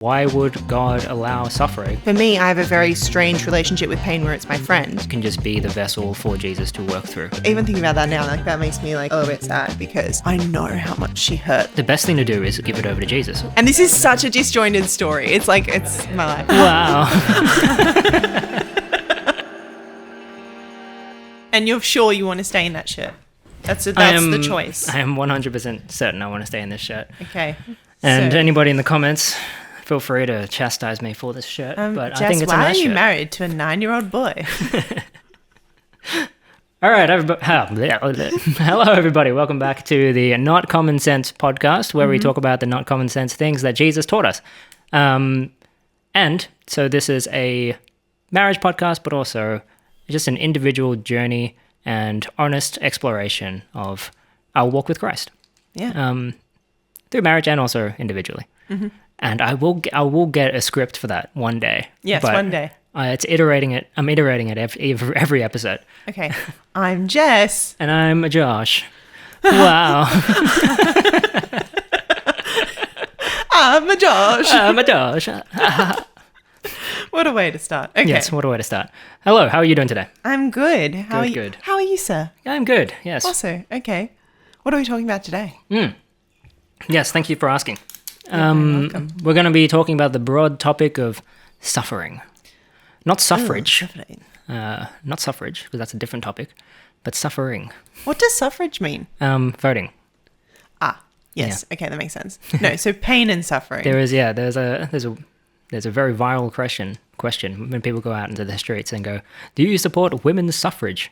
Why would God allow suffering? For me, I have a very strange relationship with pain where it's my friend. It can just be the vessel for Jesus to work through. Even thinking about that now, like that makes me like a little bit sad because I know how much she hurt. The best thing to do is give it over to Jesus. And this is such a disjointed story. It's like, it's my life. Wow. And you're sure you want to stay in that shirt? That's the choice. I am 100% certain I want to stay in this shirt. Okay. And So- anybody in the comments, feel free to chastise me for this shirt. But Jess, I think it's a why nice are you shirt. married to a 9-year-old boy? All right, everybody. Hello, everybody. Welcome back to the Not Common Sense podcast, where we talk about the not common sense things that Jesus taught us. And so this is a marriage podcast, but also just an individual journey and honest exploration of our walk with Christ. Yeah. Through marriage and also individually. Mm-hmm. And I will get a script for that one day. Yes, but, one day. I'm iterating it every episode. Okay. I'm Jess. And I'm Josh. Wow. I'm a Josh. I'm a Josh. What a way to start. Okay. Yes, what a way to start. Hello, how are you doing today? I'm good. How are you? Good. How are you, sir? I'm good, yes. Also, okay. What are we talking about today? Yes, thank you for asking. You're very welcome. We're going to be talking about the broad topic of suffering. Not suffrage. Not suffrage, because that's a different topic, but suffering. What does suffrage mean? Voting. Ah, yes. Okay, that makes sense. No, so pain and suffering. There's a very viral question when people go out into the streets and go, "Do you support women's suffrage?"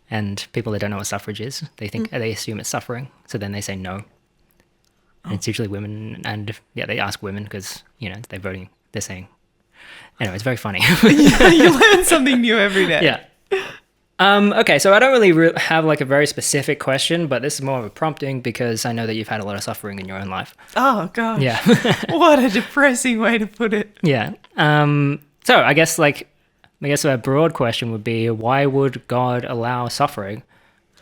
And people that don't know what suffrage is, they assume it's suffering, so then they say no. And it's usually women, and they ask women because they're voting. They're saying, anyway, it's very funny. Yeah, you learn something new every day. Yeah. Okay, so I don't really have like a very specific question, but this is more of a prompting because I know that you've had a lot of suffering in your own life. Oh gosh. Yeah. What a depressing way to put it. Yeah. So I guess a broad question would be, why would God allow suffering,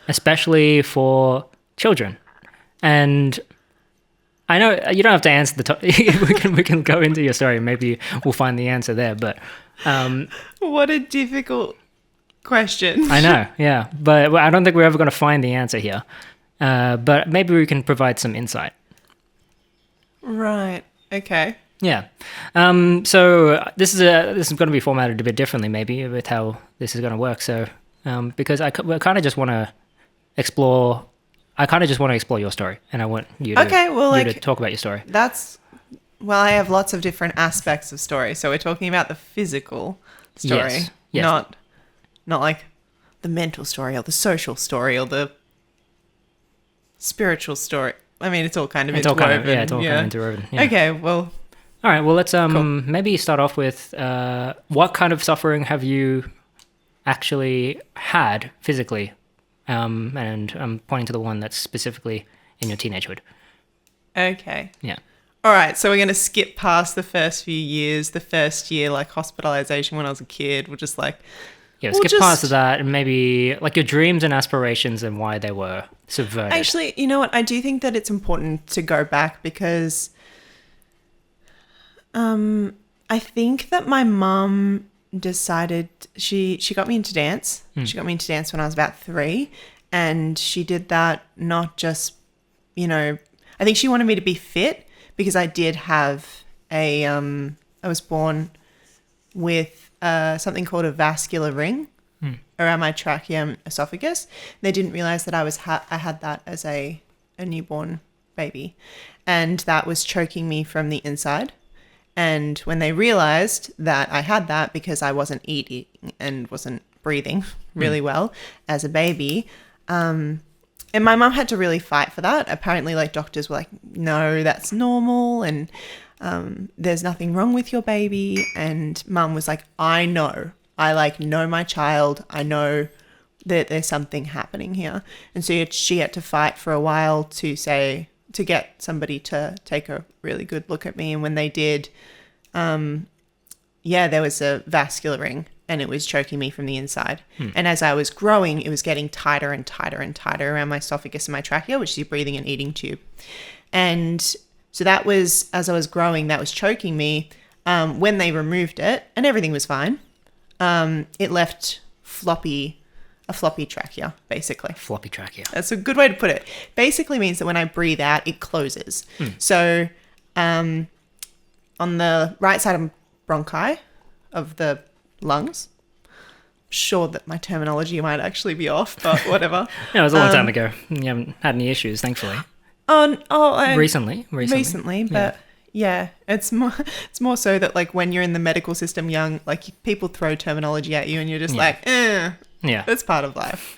especially for children? And I know you don't have to answer the topic. we can go into your story. Maybe we'll find the answer there. But What a difficult question. I know, yeah. But I don't think we're ever going to find the answer here. But maybe we can provide some insight. Right. Okay. Yeah. So this is going to be formatted a bit differently, maybe, with how this is going to work. So because I kind of just want to explore. I kind of just want to explore your story, and I want you to, to talk about your story. I have lots of different aspects of story. So we're talking about the physical story, Yes. not like the mental story or the social story or the spiritual story. I mean, it's all kind of interwoven. It's all kind of interwoven. Yeah. Okay, well. All right, well, let's Cool. maybe start off with what kind of suffering have you actually had physically? And I'm pointing to the one that's specifically in your teenagehood. Okay. Yeah. All right, so we're going to skip past the first few years. The first year, like hospitalization when I was a kid, we're just like... Yeah, skip past that and maybe like your dreams and aspirations and why they were subverted. Actually, you know what? I do think that it's important to go back because I think that my mum decided she got me into dance. She got me into dance when I was about 3, and she did that not just, I think she wanted me to be fit because I did have I was born with something called a vascular ring around my tracheomalacia. They didn't realize that I had that as a newborn baby, and that was choking me from the inside. And when they realized that I had that because I wasn't eating and wasn't breathing really well as a baby, and my mum had to really fight for that. Apparently, like doctors were like, no, that's normal, and there's nothing wrong with your baby. And mum was like, I know. I know my child. I know that there's something happening here. And so she had to fight for a while to get somebody to take a really good look at me. And when they did, there was a vascular ring and it was choking me from the inside. And as I was growing, it was getting tighter and tighter and tighter around my esophagus and my trachea, which is your breathing and eating tube. And So that was, as I was growing, that was choking me. When they removed it, and everything was fine, it left a floppy trachea, basically. Floppy trachea. That's a good way to put it. Basically means that when I breathe out, it closes. So on the right side of bronchi of the lungs, sure that my terminology might actually be off, but whatever. Yeah, it was a long time ago. You haven't had any issues, thankfully. Recently, but yeah, it's more so that like when you're in the medical system young, like people throw terminology at you and you're just yeah, that's part of life.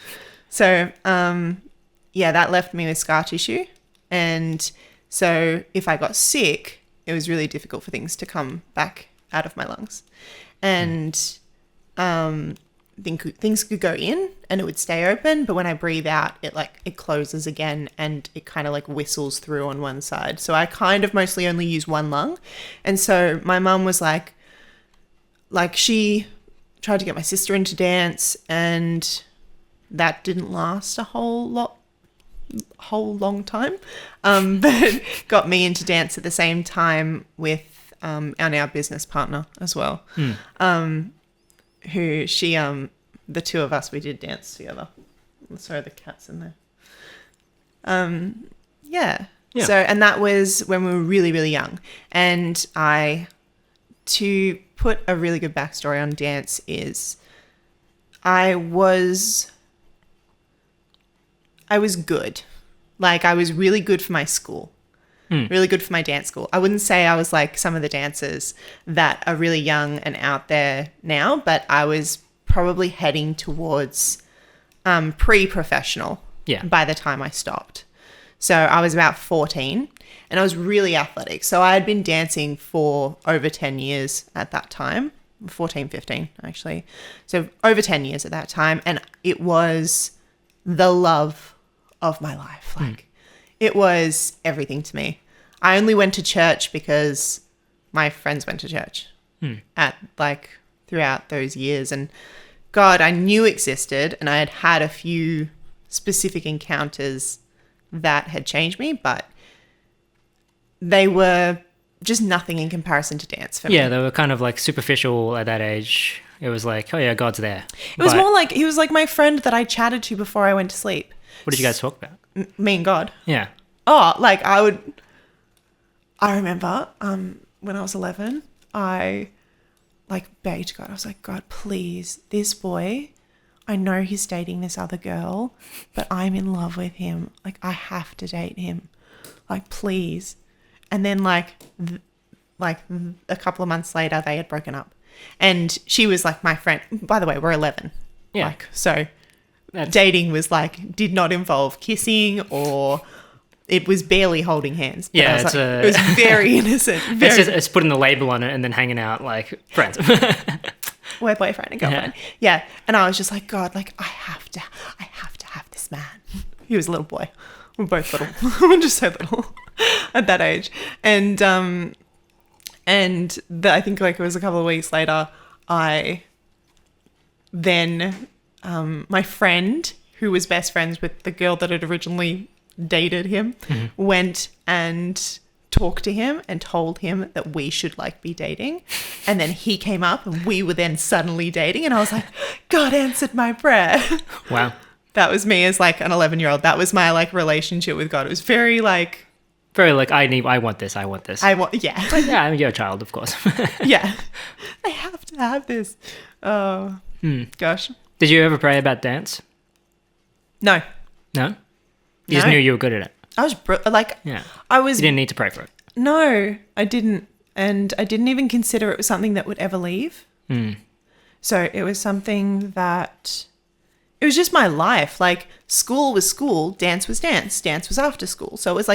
So that left me with scar tissue, and so if I got sick, it was really difficult for things to come back out of my lungs, and things could go in and it would stay open, but when I breathe out, it closes again and it kind of like whistles through on one side. So I kind of mostly only use one lung. And so my mum was like she tried to get my sister into dance, and that didn't last a whole long time, but got me into dance at the same time with our now business partner as well. Who she, the two of us, we did dance together. Sorry, the cat's in there. Yeah. So, and that was when we were really, really young. And to put a really good backstory on dance is I was good. Like, I was really good for my school. Really good for my dance school. I wouldn't say I was like some of the dancers that are really young and out there now, but I was probably heading towards pre-professional by the time I stopped. So I was about 14 and I was really athletic. So I had been dancing for over 10 years at that time, 14, 15 actually. So over 10 years at that time. And it was the love of my life. Like it was everything to me. I only went to church because my friends went to church throughout those years, and God, I knew existed, and I had had a few specific encounters that had changed me, but they were just nothing in comparison to dance for me. Yeah, they were kind of like superficial at that age. It was like, oh yeah, God's there. It was more like he was like my friend that I chatted to before I went to sleep. What did you guys talk about? Me and God. Yeah. Oh, I remember when I was 11, I begged God. I was like, God, please, this boy, I know he's dating this other girl, but I'm in love with him. Like, I have to date him. Like, please. And then a couple of months later, they had broken up. And she was like my friend. By the way, we're 11. Yeah. So dating was did not involve kissing, or it was barely holding hands. But yeah, it was very innocent. It's putting the label on it and then hanging out like friends. We're boyfriend and girlfriend. Yeah. And I was just like, God, I have to have this man. He was a little boy. We're both little. We're just so little at that age. And I think it was a couple of weeks later, my friend who was best friends with the girl that had originally dated him went and talked to him and told him that we should be dating, and then he came up and we were then suddenly dating, and I was like, God answered my prayer. Wow. That was me as an 11-year-old. That was my relationship with God. It was very I want this. Yeah. But yeah, you're a child, of course. Yeah. I have to have this. Oh, gosh. Did you ever pray about dance? No. No? You just knew you were good at it. I was yeah. You I didn't need to pray for it. No, I didn't. And I didn't even consider it was something that would ever leave. So it was something that, it was just my life. School was school, dance was dance, dance was after school. So it was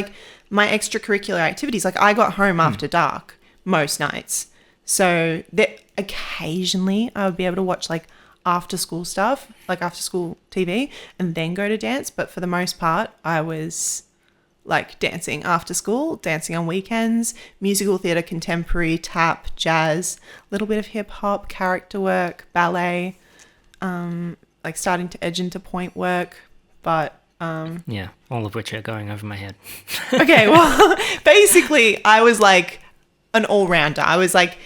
my extracurricular activities. I got home after dark most nights. So that occasionally I would be able to watch after school stuff, after school TV, and then go to dance. But for the most part, I was dancing after school, dancing on weekends, musical theatre, contemporary, tap, jazz, a little bit of hip hop, character work, ballet, starting to edge into point work, but Yeah, all of which are going over my head. Okay, well, basically, I was like an all-rounder. I was like,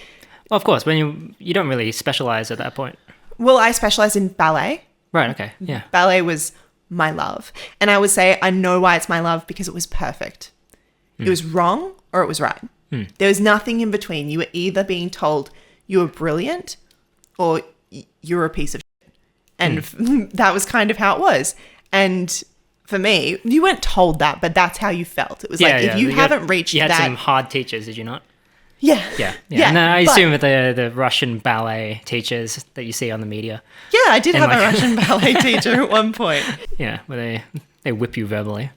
Well, of course, when you don't really specialize at that point. well, I specialized in ballet. Right, okay, yeah. Ballet was my love. And I would say I know why it's my love, because it was perfect. It was wrong or it was right. There was nothing in between. You were either being told you were brilliant or you were a piece of shit. And that was kind of how it was. And for me, you weren't told that, but that's how you felt. It was like, if you haven't reached you had that... some hard teachers, did you not? Yeah. And I assume with the Russian ballet teachers that you see on the media. Yeah, I did have a Russian ballet teacher at one point. Yeah, where they whip you verbally.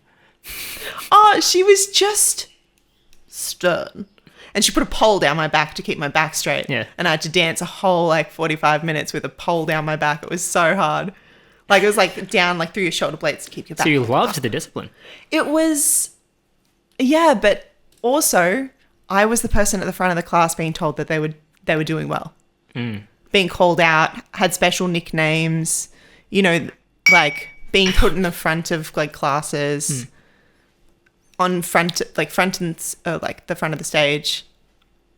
Oh, she was just stern. And she put a pole down my back to keep my back straight. Yeah. And I had to dance a whole 45 minutes with a pole down my back. It was so hard. It was down through your shoulder blades to keep your back. So you loved the discipline. It was, yeah, but also I was the person at the front of the class being told that they were doing well. Being called out, had special nicknames, being put in the front of classes. On front and the front of the stage.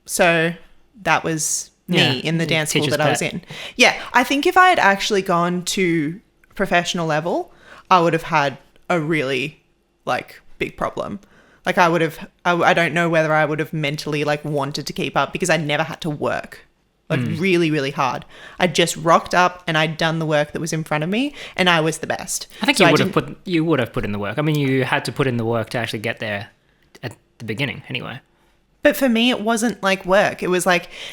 So that was me in the dance school that I was in. Yeah, I think if I had actually gone to professional level, I would have had a really big problem. I don't know whether I would have mentally wanted to keep up, because I never had to work really, really hard. I just rocked up and I'd done the work that was in front of me, and I was the best. I think you would have put in the work. I mean, you had to put in the work to actually get there at the beginning anyway. But for me, it wasn't work. It was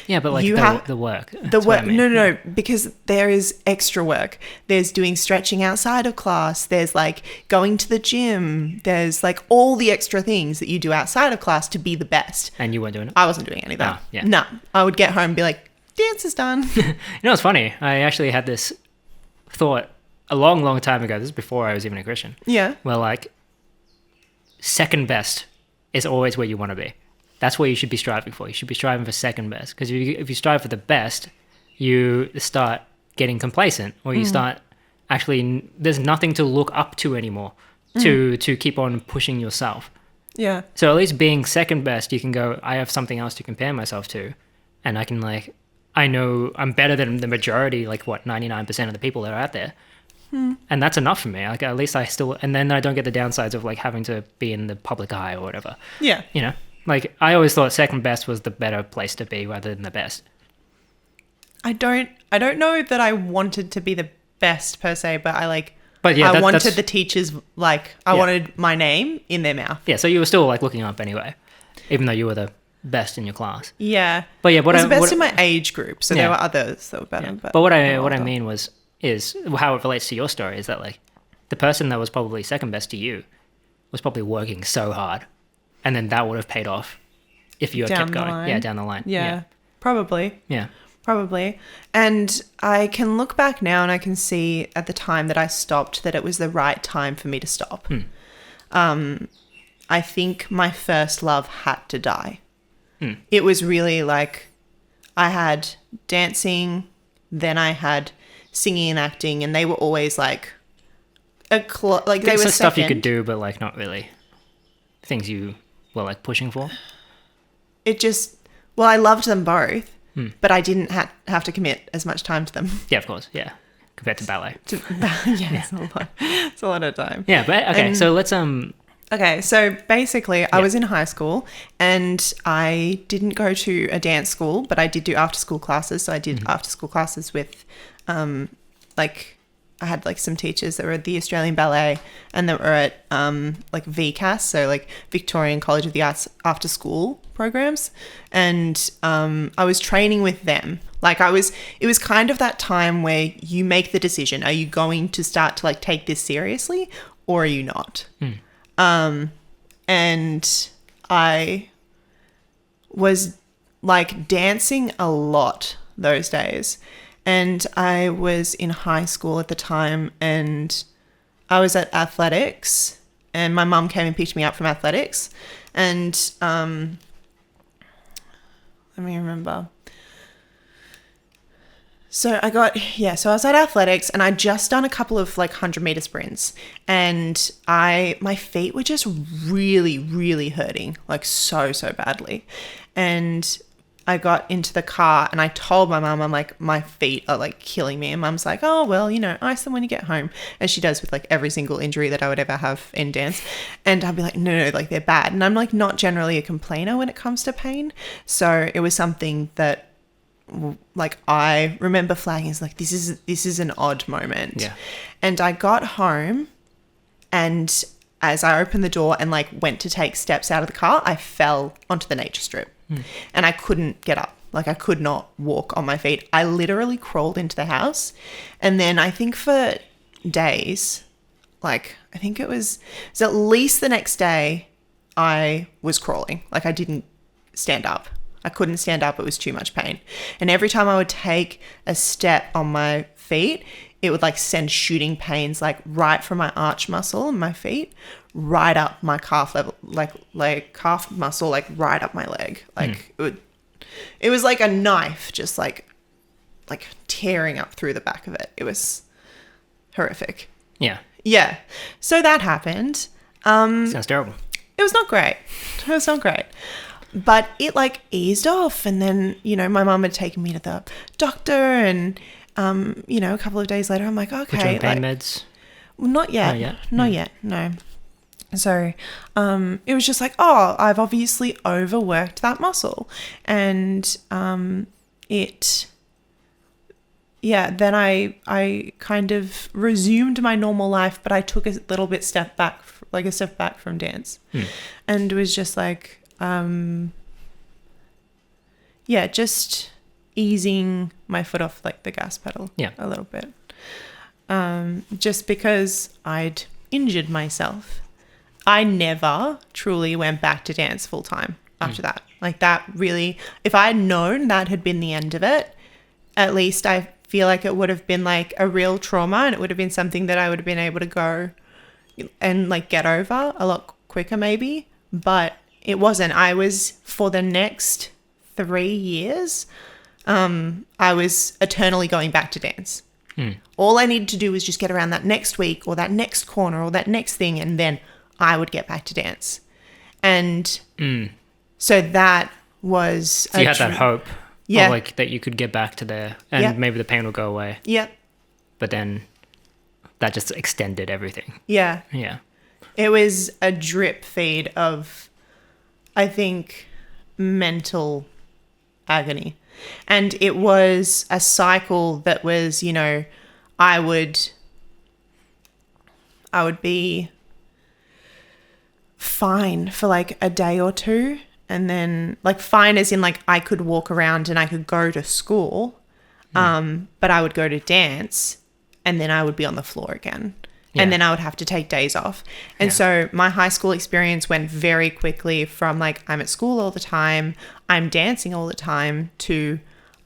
yeah, but the work. The work. I mean. No, because there is extra work. There's doing stretching outside of class. There's going to the gym. There's all the extra things that you do outside of class to be the best. And you weren't doing it? I wasn't doing any of that. Oh, yeah. No, I would get home and be like, dance is done. It's funny. I actually had this thought a long, long time ago. This is before I was even a Christian. Yeah. Well, second best is always where you want to be. That's what you should be striving for. You should be striving for second best. Because if you strive for the best, you start getting complacent, or you start actually, there's nothing to look up to anymore to keep on pushing yourself. Yeah. So at least being second best, you can go, I have something else to compare myself to. And I can I know I'm better than the majority, 99% of the people that are out there. And that's enough for me. At least I still, and then I don't get the downsides of having to be in the public eye or whatever. Yeah. I always thought second best was the better place to be rather than the best. I don't know that I wanted to be the best per se, but I wanted the teachers, I wanted my name in their mouth. Yeah, so you were still looking up anyway, even though you were the best in your class. Yeah. But yeah, I was the best in my age group, so there were others that were better. Yeah. But what I mean is how it relates to your story is that the person that was probably second best to you was probably working so hard, and then that would have paid off if you had kept going. Yeah, down the line. Yeah, probably. Yeah. Probably. And I can look back now and I can see at the time that I stopped that it was the right time for me to stop. I think my first love had to die. It was really I had dancing, then I had singing and acting, and they were always they were stuff you could do, but not really things you were pushing for. It just, I loved them both. But I didn't have to commit as much time to them. Yeah, of course. Yeah, compared to ballet. It's a lot. It's a lot of time. Yeah, but okay. So let's Okay, so basically, I was in high school and I didn't go to a dance school, but I did do after school classes. So I did after school classes with, I had some teachers that were at the Australian Ballet and that were at VCAS, so Victorian College of the Arts after school programs, and I was training with them. It was kind of that time where you make the decision: are you going to start to take this seriously, or are you not? And I was dancing a lot those days. And I was in high school at the time, and I was at athletics, and my mum came and picked me up from athletics. And let me remember. So I was at athletics and I'd just done a couple of like 100-meter sprints, and my feet were just really, really hurting, like so badly. And I got into the car and I told my mum, I'm like, my feet are like killing me. And mum's like, oh, well, ice them when you get home, as she does with like every single injury that I would ever have in dance. And I'd be like, no, like they're bad. And I'm like not generally a complainer when it comes to pain. So it was something that like I remember flagging as like, this is an odd moment. Yeah. And I got home, and as I opened the door and like went to take steps out of the car, I fell onto the nature strip. And I couldn't get up. Like I could not walk on my feet. I literally crawled into the house. And then I think for days, like I think it was at least the next day, I was crawling. Like I didn't stand up. I couldn't stand up. It was too much pain. And every time I would take a step on my feet, it would like send shooting pains like right from my arch muscle in my feet right up my calf level, like calf muscle, like right up my leg. Like it was like a knife just like tearing up through the back of it. It was horrific. Yeah. Yeah. So that happened. Sounds terrible. It was not great. But it like eased off, and then, my mum had taken me to the doctor, and a couple of days later I'm like, okay. Put you on pain meds? Well, not yet. Not yet. No. So it was just like, oh, I've obviously overworked that muscle. And then I kind of resumed my normal life, but I took a little bit step back from dance. And it was just like, just easing my foot off like the gas pedal a little bit. Just because I'd injured myself. I never truly went back to dance full time after that. Like that really, if I had known that had been the end of it, at least I feel like it would have been like a real trauma, and it would have been something that I would have been able to go and like get over a lot quicker maybe. But it wasn't. I was, for the next 3 years, I was eternally going back to dance. All I needed to do was just get around that next week or that next corner or that next thing, and then I would get back to dance. And so that was... So you had that hope of like that you could get back to there, and maybe the pain will go away. Yep. But then that just extended everything. Yeah. Yeah. It was a drip feed of, I think, mental agony. And it was a cycle that was, I would be fine for like a day or two, and then like fine as in like I could walk around and I could go to school, but I would go to dance and then I would be on the floor again. And then I would have to take days off. And so my high school experience went very quickly from like, I'm at school all the time, I'm dancing all the time, to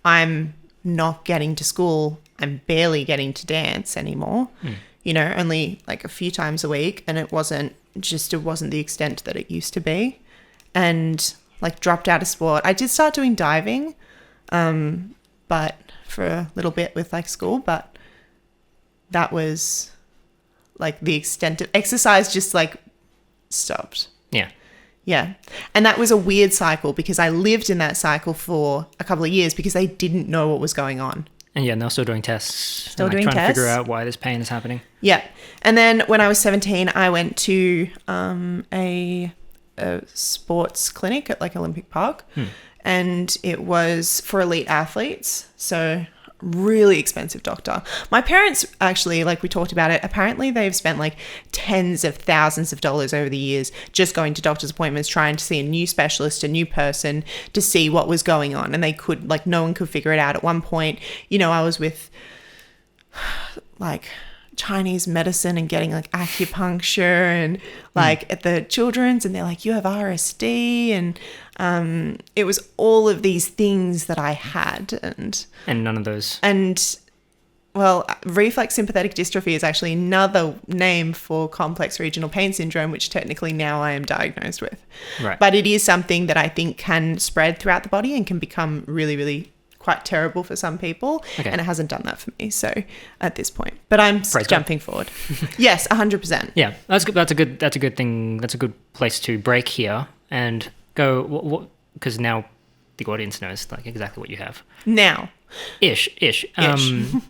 I'm not getting to school, I'm barely getting to dance anymore, only like a few times a week. And it wasn't the extent that it used to be. And like dropped out of sport. I did start doing diving, but for a little bit with like school, but that was... like the extent of exercise just like stopped. Yeah. Yeah. And that was a weird cycle, because I lived in that cycle for a couple of years because they didn't know what was going on. And they're still doing tests. Trying to figure out why this pain is happening. Yeah. And then when I was 17, I went to a sports clinic at like Olympic Park. And it was for elite athletes. So really expensive doctor. My parents actually, like we talked about it, apparently they've spent like tens of thousands of dollars over the years just going to doctor's appointments, trying to see a new specialist, a new person, to see what was going on. And they could, like, no one could figure it out. At one point, I was with like Chinese medicine and getting like acupuncture and like at the children's, and they're like, you have RSD, and it was all of these things that I had, and none of those. And well, reflex sympathetic dystrophy is actually another name for complex regional pain syndrome, which technically now I am diagnosed with. Right. But it is something that I think can spread throughout the body and can become really, really quite terrible for some people, Okay. and it hasn't done that for me. So at this point, but I'm Praise jumping forward. Yes, 100%. Yeah, that's good. That's a good thing. That's a good place to break here and go. What? Because now the audience knows like exactly what you have. Now, Ish.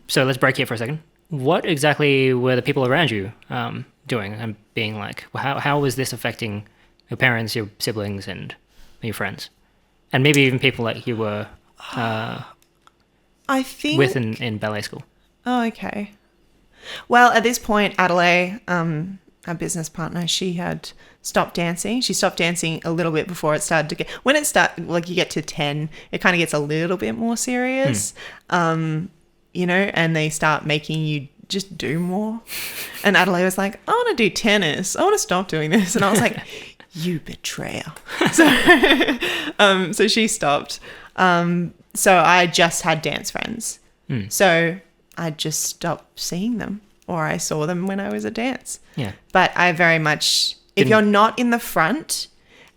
So let's break here for a second. What exactly were the people around you doing and being like? How was this affecting your parents, your siblings, and your friends, and maybe even people that you were I think with in ballet school? Oh, okay. Well, at this point, Adelaide, our business partner, she had stopped dancing. She stopped dancing a little bit before it started to get... When it started, like you get to 10, it kind of gets a little bit more serious, you know, and they start making you just do more. And Adelaide was like, I want to do tennis. I want to stop doing this. And I was like, you betrayer. So she stopped. So I just had dance friends. So I just stopped seeing them, or I saw them when I was at dance. Yeah. But I very much, if you're not in the front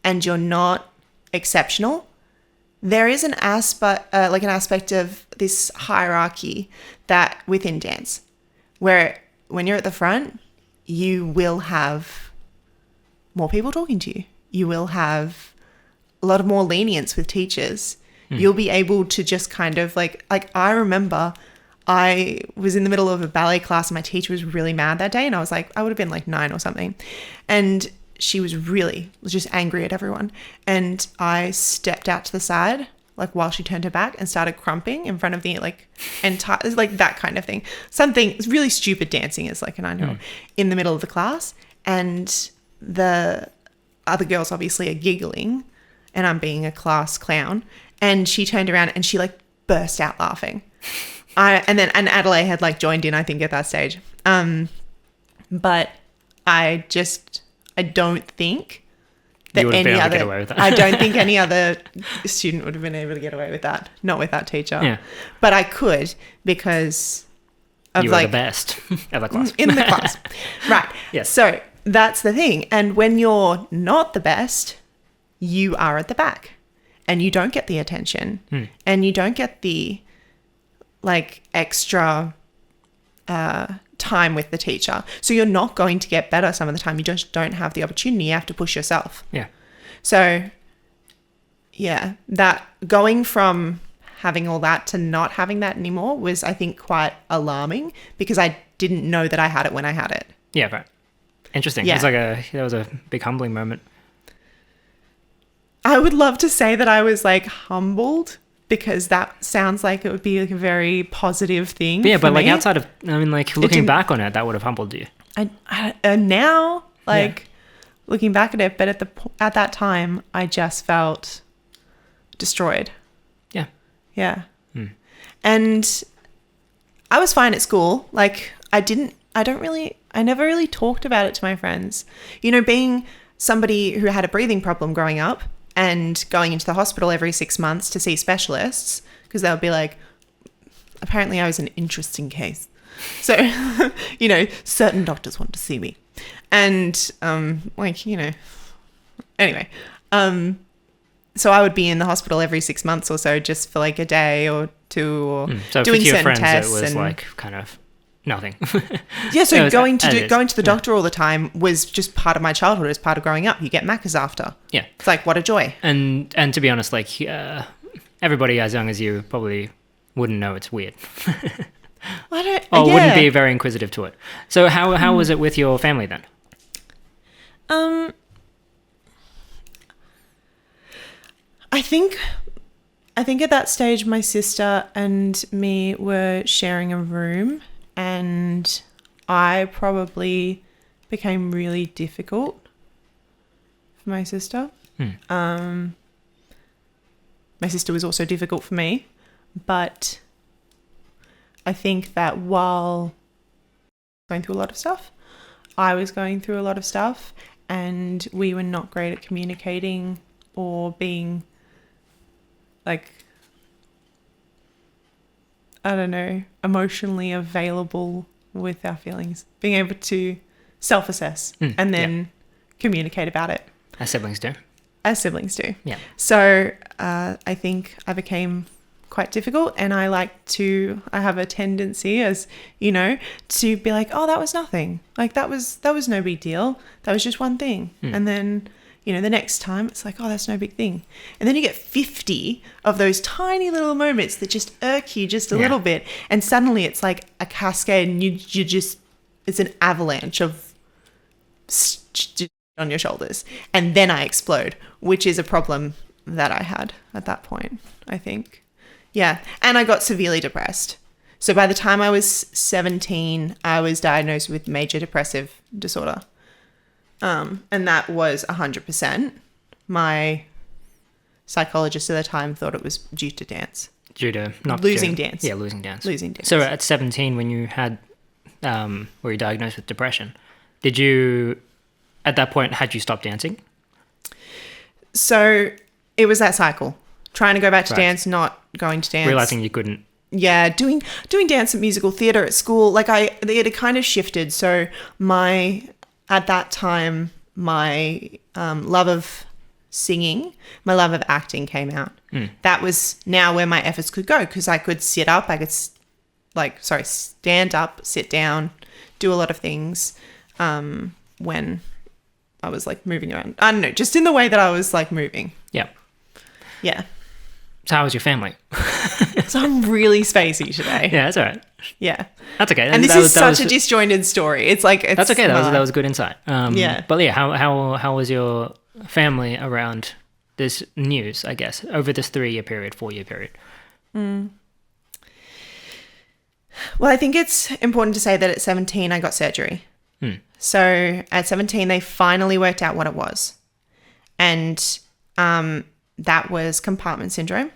and you're not exceptional, there is an aspect, like an aspect of this hierarchy that within dance, where when you're at the front, you will have more people talking to you. You will have a lot of more lenience with teachers. You'll be able to just kind of like I remember I was in the middle of a ballet class and my teacher was really mad that day, and I was like, I would have been like 9 or something, and she was just angry at everyone, and I stepped out to the side like while she turned her back and started crumping in front of the like entire, like that kind of thing, something really stupid dancing as like a 9-year-old in the middle of the class, and the other girls obviously are giggling and I'm being a class clown, and she turned around and she like burst out laughing. And Adelaide had like joined in, I think, at that stage. But I don't think that any other, I don't think any other student would have been able to get away with that. Not with that teacher. Yeah. But I could, because of You were like the best of the class. in the class. Right. Yes. So that's the thing. And when you're not the best, you are at the back and you don't get the attention and you don't get the like extra time with the teacher. So you're not going to get better some of the time. You just don't have the opportunity. You have to push yourself. Yeah. So yeah, that going from having all that to not having that anymore was, I think, quite alarming, because I didn't know that I had it when I had it. Yeah, right. Interesting. Yeah. It's like that was a big humbling moment. I would love to say that I was like humbled, because that sounds like it would be like a very positive thing. Yeah, for but like me. outside of, I mean, like looking back on it, that would have humbled you. And now, like looking back at it, but at that time, I just felt destroyed. Yeah. Yeah. And I was fine at school. Like I never really talked about it to my friends. You know, being somebody who had a breathing problem growing up and going into the hospital every 6 months to see specialists, because they would be like, apparently I was an interesting case. So, you know, certain doctors want to see me. And like, you know, anyway, so I would be in the hospital every 6 months or so, just for like a day or two, or So doing for your certain friends, tests. it was and like kind of nothing. yeah, so going to the Yeah. doctor all the time was just part of my childhood. It was part of growing up. You get Maccas after. Yeah. It's like, what a joy. And to be honest, like everybody as young as you probably wouldn't know it's weird. Wouldn't be very inquisitive to it. So how was it with your family then? I think at that stage, my sister and me were sharing a room, and I probably became really difficult for my sister. My sister was also difficult for me, but I think that while going through a lot of stuff, I was going through a lot of stuff, and we were not great at communicating or being like, I don't know, emotionally available with our feelings, being able to self-assess and then communicate about it. As siblings do. As siblings do. Yeah. So I think I became quite difficult, and I have a tendency, as you know, to be like, oh, that was nothing. Like that was no big deal. That was just one thing. And then, you know, the next time it's like, oh, that's no big thing. And then you get 50 of those tiny little moments that just irk you just a little bit. And suddenly it's like a cascade, and you just, it's an avalanche of on your shoulders. And then I explode, which is a problem that I had at that point, I think. Yeah. And I got severely depressed. So by the time I was 17, I was diagnosed with major depressive disorder. And that was 100%. My psychologist at the time thought it was due to dance. Losing dance. Yeah, losing dance. So at 17, when you had, were you diagnosed with depression, did you, at that point, had you stopped dancing? So it was that cycle. Trying to go back to dance, not going to dance. Realizing you couldn't. Yeah, doing dance and musical theatre at school. Like it had kind of shifted. So at that time, my love of singing, my love of acting came out. That was now where my efforts could go, because I could sit up, I could stand up, sit down, do a lot of things when I was like moving around. I don't know, just in the way that I was like moving. Yeah. Yeah. So how was your family? So I'm really spacey today. Yeah, that's all right. Yeah. That's okay. And this is such a disjointed story. It's like, that's okay. That was a good insight. Yeah. But yeah, how was your family around this news, I guess, over this 4-year period? Well, I think it's important to say that at 17, I got surgery. So at 17, they finally worked out what it was. And that was compartment syndrome.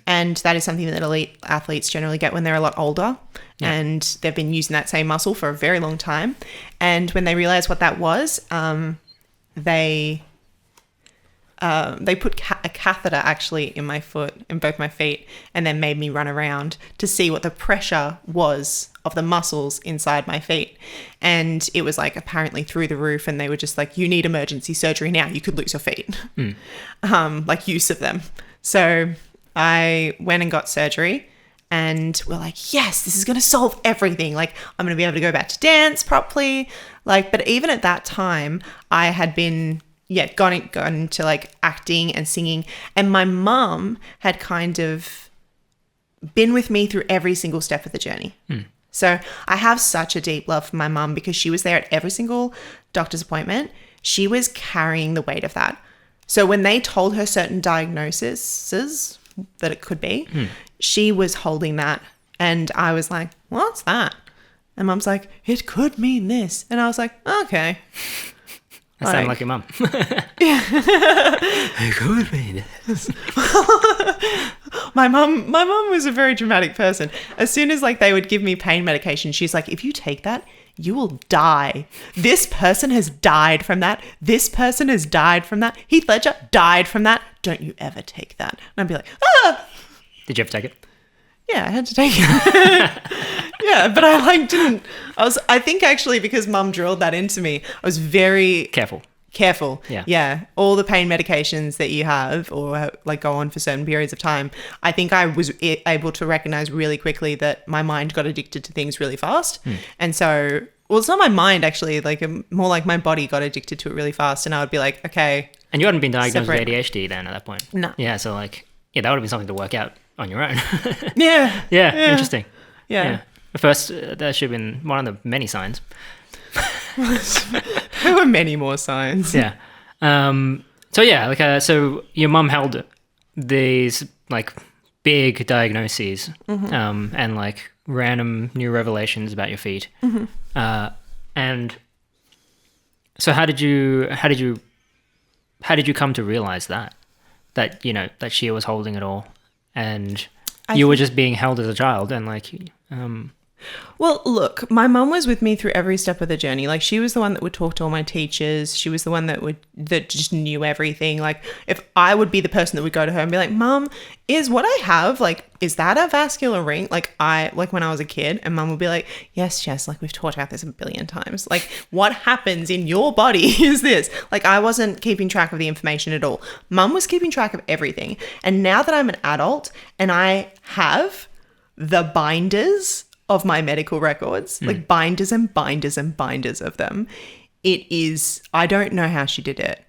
And that is something that elite athletes generally get when they're a lot older. Yeah. And they've been using that same muscle for a very long time. And when they realized what that was, they put a catheter actually in both my feet, and then made me run around to see what the pressure was of the muscles inside my feet. And it was like apparently through the roof, and they were just like, you need emergency surgery now. You could lose your feet. Like use of them. So I went and got surgery, and we're like, yes, this is going to solve everything. Like, I'm going to be able to go back to dance properly. Like, but even at that time, I had been, gone into like acting and singing. And my mum had kind of been with me through every single step of the journey. So I have such a deep love for my mum, because she was there at every single doctor's appointment. She was carrying the weight of that. So when they told her certain diagnoses that it could be, she was holding that. And I was like, what's that? And Mum's like, it could mean this. And I was like, okay. I sound like your mum. Yeah. It could mean this. My mum was a very dramatic person. As soon as like they would give me pain medication, she's like, if you take that, you will die. This person has died from that. This person has died from that. Heath Ledger died from that. Don't you ever take that. And I'd be like, ah. Did you ever take it? Yeah, I had to take it. Yeah, but I didn't. I think actually because Mum drilled that into me, I was very careful. Yeah. All the pain medications that you have or like go on for certain periods of time, I think I was able to recognize really quickly that my mind got addicted to things really fast. And so, well, it's not my mind actually, like more like my body got addicted to it really fast. And I would be like, okay. And you hadn't been diagnosed with ADHD then at that point? No. Yeah, so like, that would have been something to work out on your own. Yeah. Interesting. Yeah. First, that should have been one of the many signs. There were many more signs. Yeah. So your mum held these like big diagnoses, and like random new revelations about your feet. And so how did you come to realize that she was holding it all, and you were just being held as a child, and like Well, look, my mum was with me through every step of the journey. Like, she was the one that would talk to all my teachers. She was the one that just knew everything. Like, if I would be the person that would go to her and be like, Mum, is what I have, like, is that a vascular ring? Like when I was a kid, and Mum would be like, yes, Jess, like, we've talked about this a billion times. Like, what happens in your body is this. Like, I wasn't keeping track of the information at all. Mum was keeping track of everything. And now that I'm an adult and I have the binders of my medical records, like binders and binders and binders of them, it is, I don't know how she did it.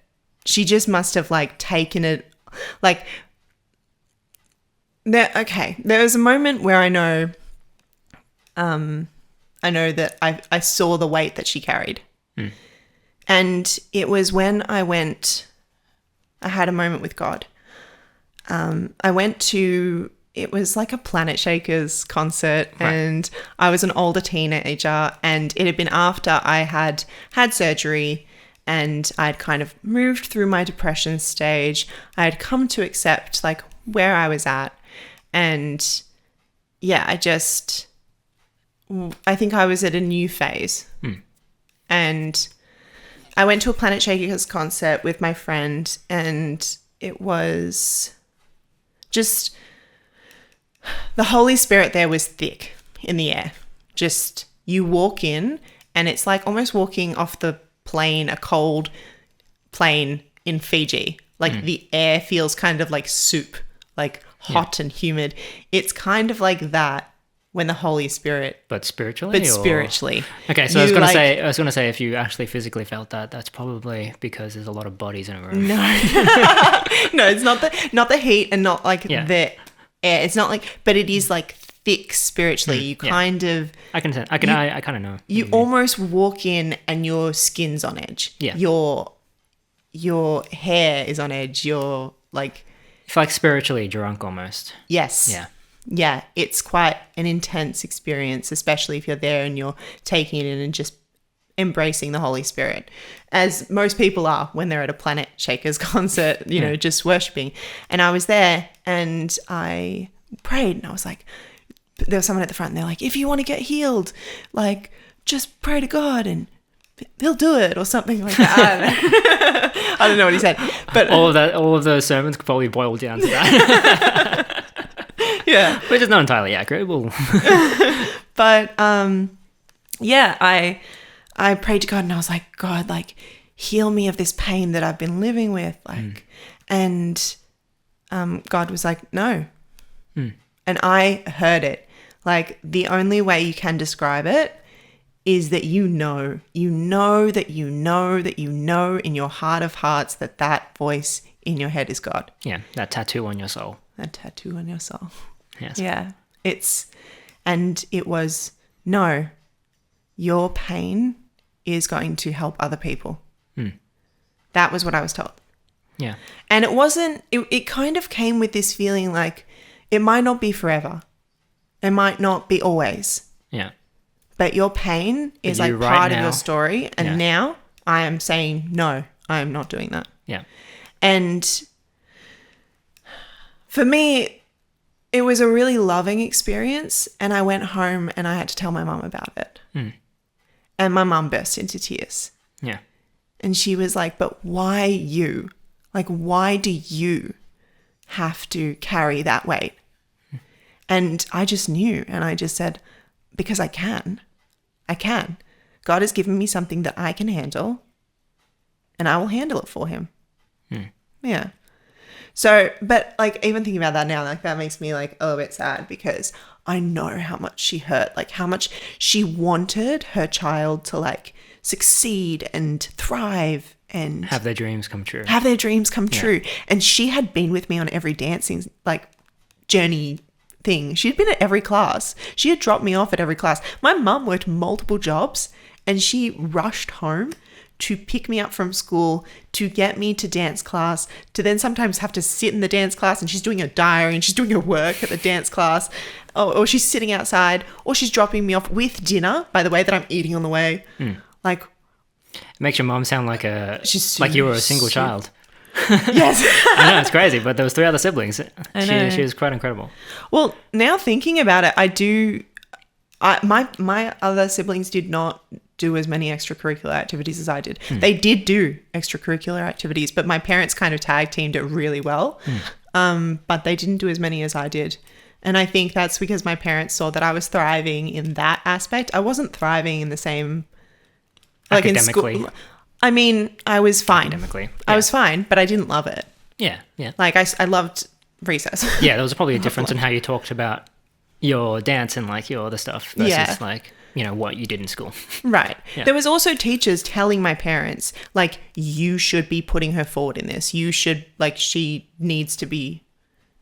She just must have like taken it, like, there was a moment where I know that I saw the weight that she carried. And it was when I had a moment with God. I went to, it was like a Planet Shakers concert, right. And I was an older teenager, and it had been after I had surgery, and I'd kind of moved through my depression stage. I had come to accept like where I was at. And yeah, I think I was at a new phase. And I went to a Planet Shakers concert with my friend, and it was just, the Holy Spirit there was thick in the air. Just, you walk in and it's like almost walking off the plane, a cold plane in Fiji. Like the air feels kind of like soup, like hot and humid. It's kind of like that when the Holy Spirit. But spiritually? Okay, so I was gonna say if you actually physically felt that, that's probably because there's a lot of bodies in a room. No. No, it's not the heat, and not like the air. It's not like, but it is like thick spiritually. You kind of, I kind of know. You almost walk in and your skin's on edge. Yeah. Your hair is on edge. You're like, it's like spiritually drunk almost. Yes. Yeah. Yeah. It's quite an intense experience, especially if you're there and you're taking it in and just embracing the Holy Spirit, as most people are when they're at a Planet Shakers concert, you know, just worshiping. And I was there and I prayed, and I was like, there was someone at the front and they're like, if you want to get healed, like, just pray to God and he'll do it, or something like that. I don't know what he said, but all of those sermons could probably boil down to that. Yeah, which is not entirely accurate. But yeah, I prayed to God and I was like, God, like, heal me of this pain that I've been living with. Like, and God was like, no. And I heard it. Like, the only way you can describe it is that you know that in your heart of hearts that voice in your head is God. Yeah, that tattoo on your soul. Yes. Yeah. It was, no, your pain is going to help other people. That was what I was told. Yeah. And it wasn't, it kind of came with this feeling like it might not be forever. It might not be always. Yeah. But your pain is like part of your story. And now I am saying, no, I am not doing that. Yeah. And for me, it was a really loving experience. And I went home and I had to tell my mum about it. And my mum burst into tears. Yeah. And she was like, but why you? Like, why do you have to carry that weight? And I just knew. And I just said, because I can. God has given me something that I can handle. And I will handle it for him. Yeah. So, but like, even thinking about that now, like, that makes me like a little bit sad, because I know how much she hurt, like how much she wanted her child to like succeed and thrive and have their dreams come true. And she had been with me on every dancing like journey thing. She'd been at every class. She had dropped me off at every class. My mum worked multiple jobs and she rushed home to pick me up from school, to get me to dance class, to then sometimes have to sit in the dance class, and she's doing her diary and she's doing her work at the dance class, or she's sitting outside, or she's dropping me off with dinner, by the way, that I'm eating on the way. Like, it makes your mom sound like you were a single child. Yes. I know, it's crazy, but there was 3 other siblings. She was quite incredible. Well, now thinking about it, I do My other siblings did not do as many extracurricular activities as I did. They did do extracurricular activities, but my parents kind of tag teamed it really well. But they didn't do as many as I did. And I think that's because my parents saw that I was thriving in that aspect. I wasn't thriving in the same, like in school. I mean, I was fine. Academically. Yeah. I was fine, but I didn't love it. Yeah, yeah. Like I loved recess. Yeah, there was probably a difference in how you talked about your dance and like your other stuff versus like, you know, what you did in school. Right. Yeah. There was also teachers telling my parents, like, you should be putting her forward in this. You should, like, she needs to be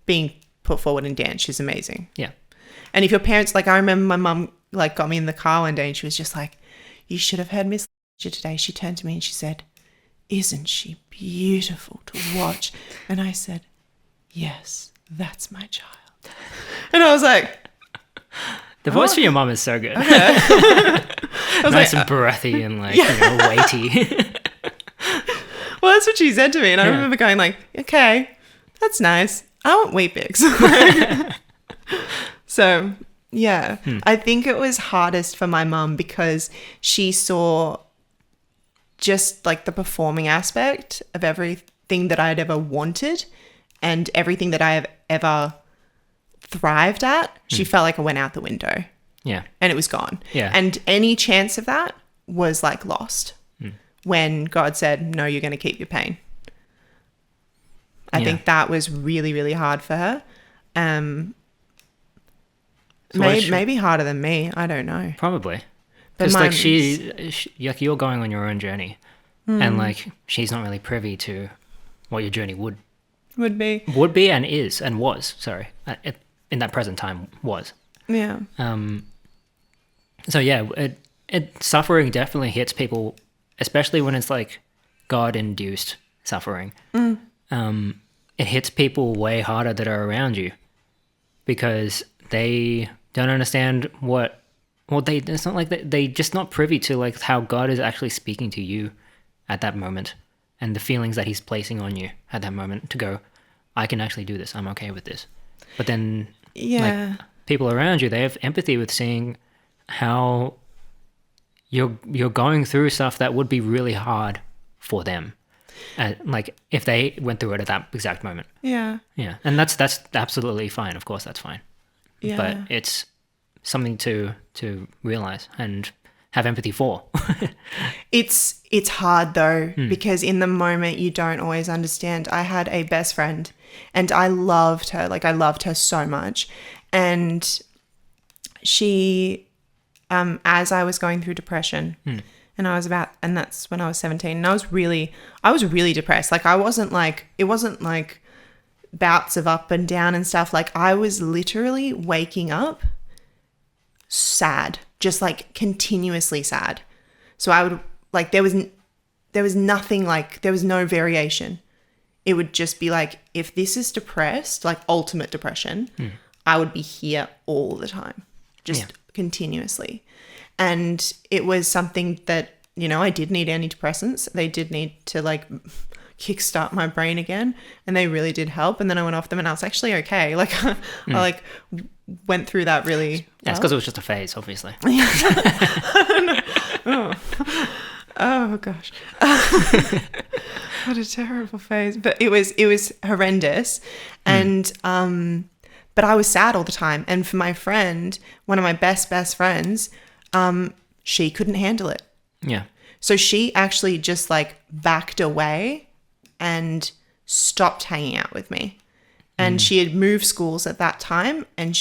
being put forward in dance. She's amazing. Yeah. And if your parents, like, I remember my mum, like, got me in the car one day and she was just like, you should have heard Miss today. She turned to me and she said, isn't she beautiful to watch? And I said, yes, that's my child. And I was like, the voice for your mum is so good. Okay. Nice and breathy and like, you know, weighty. Well, that's what she said to me. And I remember going like, okay, that's nice. I want Weet-Bix. So, yeah. I think it was hardest for my mum because she saw just like the performing aspect of everything that I'd ever wanted and everything that I have ever thrived at. She felt like it went out the window. Yeah. And it was gone. Yeah. And any chance of that was like lost when God said, no, you're going to keep your pain. I think that was really, really hard for her. Maybe harder than me. I don't know. Probably. Because like she, like you're going on your own journey and like she's not really privy to what your journey would be and is and was, sorry, in that present time was. Yeah. So yeah, it suffering definitely hits people, especially when it's like God-induced suffering. It hits people way harder that are around you because they don't understand it's not like they just not privy to like how God is actually speaking to you at that moment and the feelings that he's placing on you at that moment to go, I can actually do this. I'm okay with this. But then like people around you, they have empathy with seeing how you're going through stuff that would be really hard for them. Like if they went through it at that exact moment. Yeah. Yeah. And that's absolutely fine. Of course, that's fine. Yeah. But it's something to realize and have empathy for. It's hard though, because in the moment you don't always understand. I had a best friend and I loved her. Like I loved her so much. And she, as I was going through depression and that's when I was 17 and I was really depressed. Like it wasn't like bouts of up and down and stuff. Like I was literally waking up sad, just like continuously sad. So I would like, there was nothing, like there was no variation. It would just be like, if this is depressed, like ultimate depression, I would be here all the time, just continuously. And it was something that, you know, I did need antidepressants. They did need to like kickstart my brain again, and they really did help. And then I went off them and I was actually okay. Like I like went through that really well. It's because it was just a phase, obviously. Oh gosh. What a terrible phase. But it was horrendous. And but I was sad all the time. And for my friend, one of my best friends, she couldn't handle it. Yeah. So she actually just like backed away and stopped hanging out with me. And she had moved schools at that time. And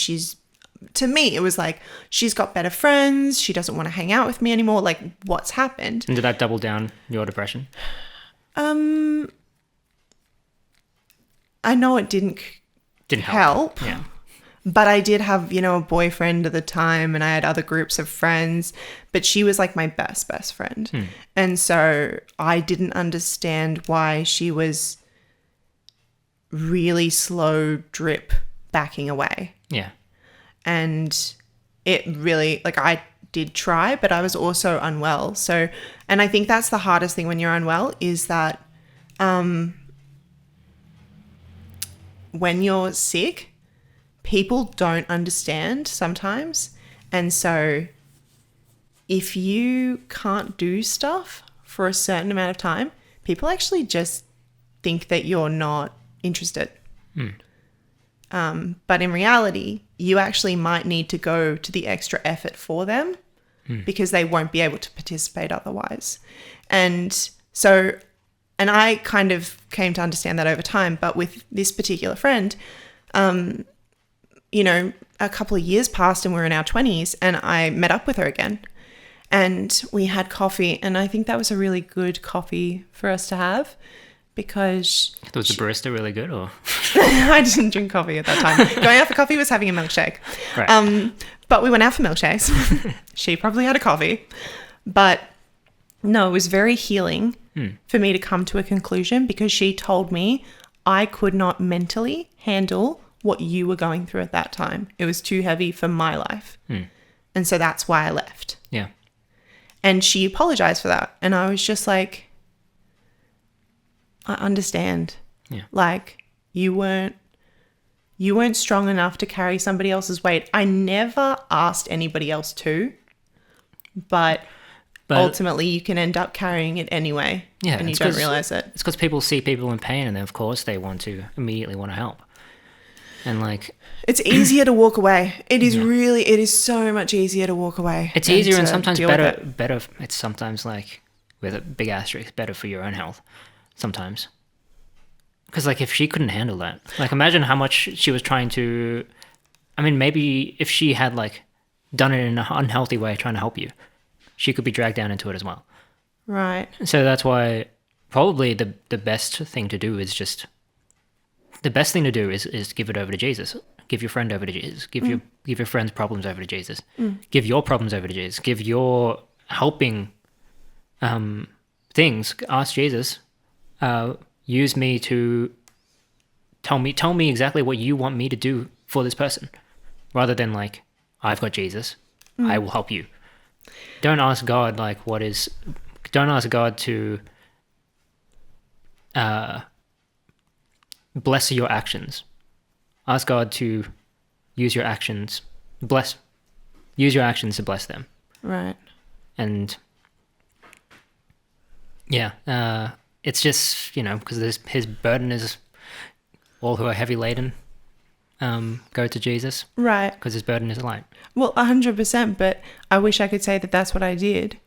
to me, it was like, she's got better friends. She doesn't want to hang out with me anymore. Like, what's happened? And did that double down your depression? I know it didn't help. Yeah. But I did have, you know, a boyfriend at the time and I had other groups of friends, but she was like my best friend. And so I didn't understand why she was really slow drip backing away. Yeah. And it really, like I did try, but I was also unwell. So, and I think that's the hardest thing when you're unwell is that when you're sick, people don't understand sometimes, And so if you can't do stuff for a certain amount of time, people actually just think that you're not interested. But in reality, you actually might need to go to the extra effort for them because they won't be able to participate otherwise. And so, and I kind of came to understand that over time, but with this particular friend, you know, a couple of years passed and we're in our 20s, and I met up with her again and we had coffee, and I think that was a really good coffee for us to have because... Was the barista really good, or...? I didn't drink coffee at that time. Going out for coffee was having a milkshake. Right. But we went out for milkshakes. She probably had a coffee. But no, it was very healing for me to come to a conclusion because she told me I could not mentally handle what you were going through at that time. It was too heavy for my life. And so that's why I left. Yeah. And she apologized for that. And I was just like, I understand. Yeah. Like, you weren't strong enough to carry somebody else's weight. I never asked anybody else to, but ultimately you can end up carrying it anyway. Yeah, and you don't realize it. It's because people see people in pain, and then of course they immediately want to help. And like, it's easier to walk away. It is so much easier to walk away. It's easier and sometimes better. It's sometimes, like, with a big asterisk, better for your own health. Sometimes. Because, like, if she couldn't handle that, like, imagine how much she was trying to, I mean, maybe if she had, like, done it in an unhealthy way trying to help you, she could be dragged down into it as well. Right. So that's why probably the best thing to do is just, the best thing to do is give it over to Jesus. Give your friend over to Jesus. Give your friend's problems over to Jesus. Give your problems over to Jesus. Give your helping things. Ask Jesus, use me to tell me exactly what you want me to do for this person, rather than like, I've got Jesus, I will help you. Don't ask God don't ask God to bless your actions. Ask God to use your actions to bless them. Right. And yeah, it's just, because his burden is all who are heavy laden, go to Jesus. Right. Because his burden is light. Well, 100%, but I wish I could say that that's what I did,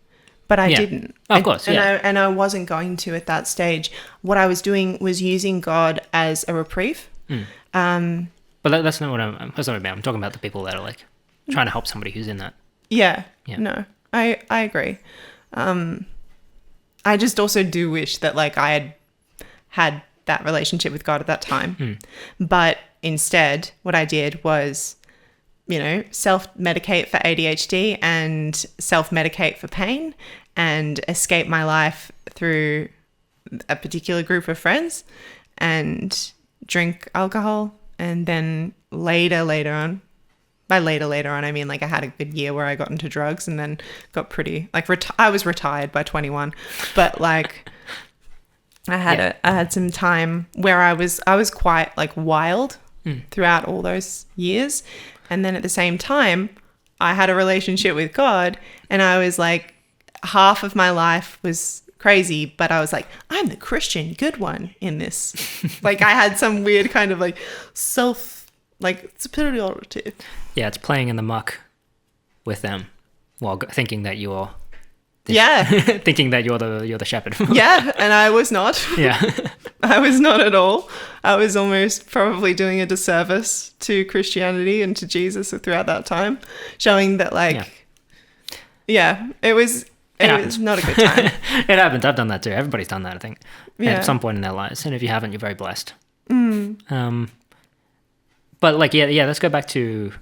but I didn't. Of course, And I wasn't going to at that stage. What I was doing was using God as a reprieve. But that's not what I'm about. I'm talking about the people that are like trying to help somebody who's in that. Yeah. No, I agree. I just also do wish that like I had that relationship with God at that time. But instead, what I did was, self-medicate for ADHD and self-medicate for pain and escape my life through a particular group of friends and drink alcohol. And then later on, by later on, I mean like I had a good year where I got into drugs and then got pretty, like I was retired by 21, but like I had some time where I was quite like wild throughout all those years. And then at the same time, I had a relationship with God, and I was like, half of my life was crazy, but I was like, I'm the Christian good one in this. Like I had some weird kind of like superiority. Yeah, it's playing in the muck with them while thinking that you're thinking that you're the shepherd. Yeah, and I was not. Yeah. I was not at all. I was almost probably doing a disservice to Christianity and to Jesus throughout that time, showing that it was not a good time. It happens. I've done that too. Everybody's done that, I think, at some point in their lives. And if you haven't, you're very blessed. But like, let's go back to,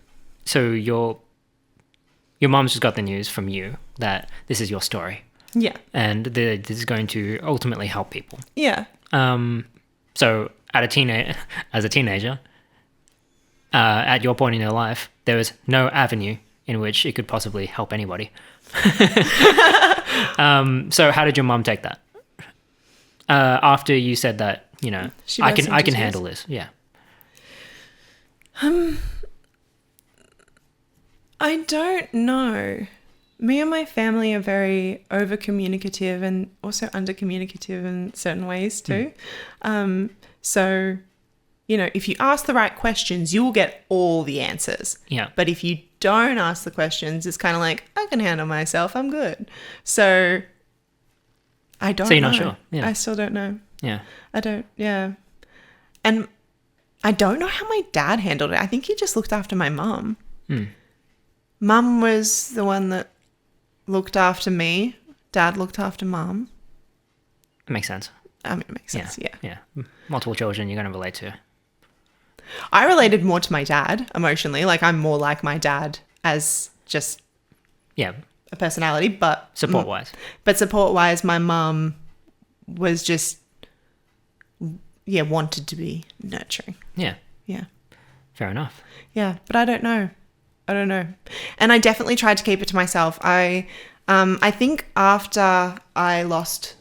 so your mom's just got the news from you that this is your story. Yeah. And this is going to ultimately help people. Yeah. So as a teenager, at your point in your life, there was no avenue in which it could possibly help anybody. So how did your mom take that? After you said that, I can handle this. Yeah. I don't know. Me and my family are very over communicative and also under communicative in certain ways too. So, you know, if you ask the right questions, you will get all the answers. Yeah. But if you don't ask the questions, it's kind of like, I can handle myself. I'm good. So I don't know. So you're not sure? Yeah. I still don't know. Yeah. I don't, yeah. And I don't know how my dad handled it. I think he just looked after my mum. Mum was the one that looked after me. Dad looked after mum. It makes sense. I mean, it makes sense, yeah. Yeah. Multiple children you're going to relate to. I related more to my dad emotionally. Like, I'm more like my dad as just Yeah. a personality, but... Support-wise. But support-wise, my mum was just, yeah, wanted to be nurturing. Yeah. Yeah. Fair enough. Yeah, but I don't know. And I definitely tried to keep it to myself. I think after I lost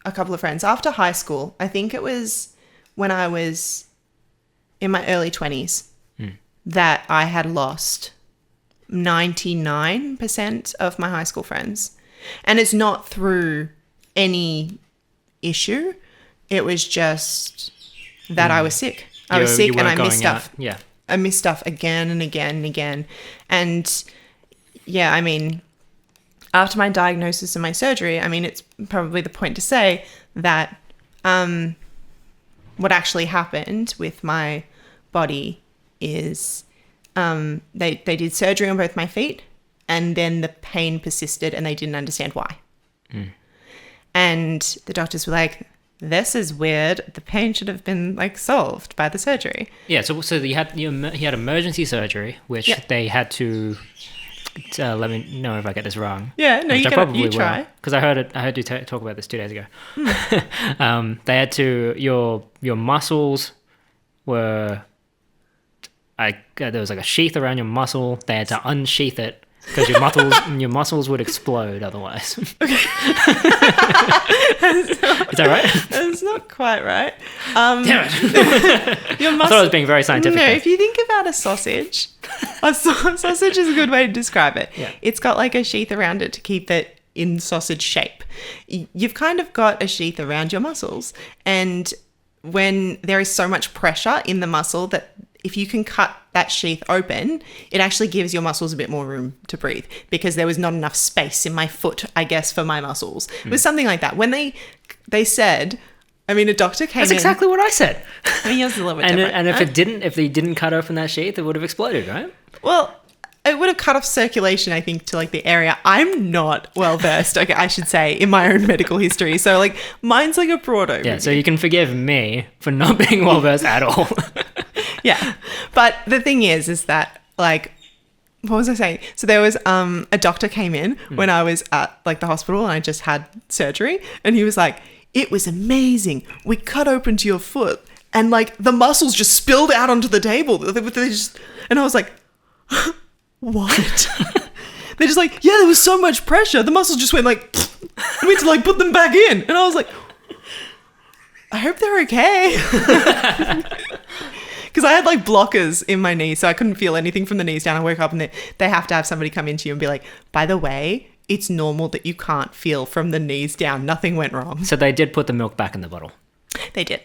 a couple of friends, after high school, I think it was when I was in my early 20s that I had lost 99% of my high school friends. And it's not through any issue. It was just that I was sick. I was sick and I missed stuff. Yeah. I missed stuff again and again and again. And yeah, I mean, after my diagnosis and my surgery, I mean, it's probably the point to say that what actually happened with my body is they did surgery on both my feet, and then the pain persisted and they didn't understand why. And the doctors were like, this is weird. The pain should have been like solved by the surgery. Yeah, so he had emergency surgery, which they had to let me know if I get this wrong. Yeah, no, you try. Because I heard you talk about this 2 days ago. They had to your muscles were there was like a sheath around your muscle. They had to unsheath it because your muscles would explode otherwise. Okay. Is that right? That's not quite right. Damn it. I thought I was being very scientific. No, if you think about a sausage, sausage is a good way to describe it. Yeah. It's got like a sheath around it to keep it in sausage shape. You've kind of got a sheath around your muscles. And when there is so much pressure in the muscle that if you can cut that sheath open, it actually gives your muscles a bit more room to breathe, because there was not enough space in my foot, I guess, for my muscles. It was something like that. When they said, I mean, a doctor came in. That's exactly what I said. I mean, yours is a little bit different. And if they didn't cut open that sheath, it would have exploded, right? Well, it would have cut off circulation, I think, to like the area. I'm not well versed, okay, I should say, in my own medical history. So like mine's like a broad overview. Yeah, so you can forgive me for not being well versed at all. Yeah. But the thing is that like, what was I saying? So there was a doctor came in when I was at like the hospital and I just had surgery, and he was like, it was amazing. We cut open to your foot and like the muscles just spilled out onto the table. And I was like, what? They're just like, yeah, there was so much pressure. The muscles just went like, we had to like put them back in. And I was like, I hope they're okay. Because I had like blockers in my knees, so I couldn't feel anything from the knees down. I woke up and they have to have somebody come into you and be like, by the way, it's normal that you can't feel from the knees down. Nothing went wrong. So they did put the milk back in the bottle. They did.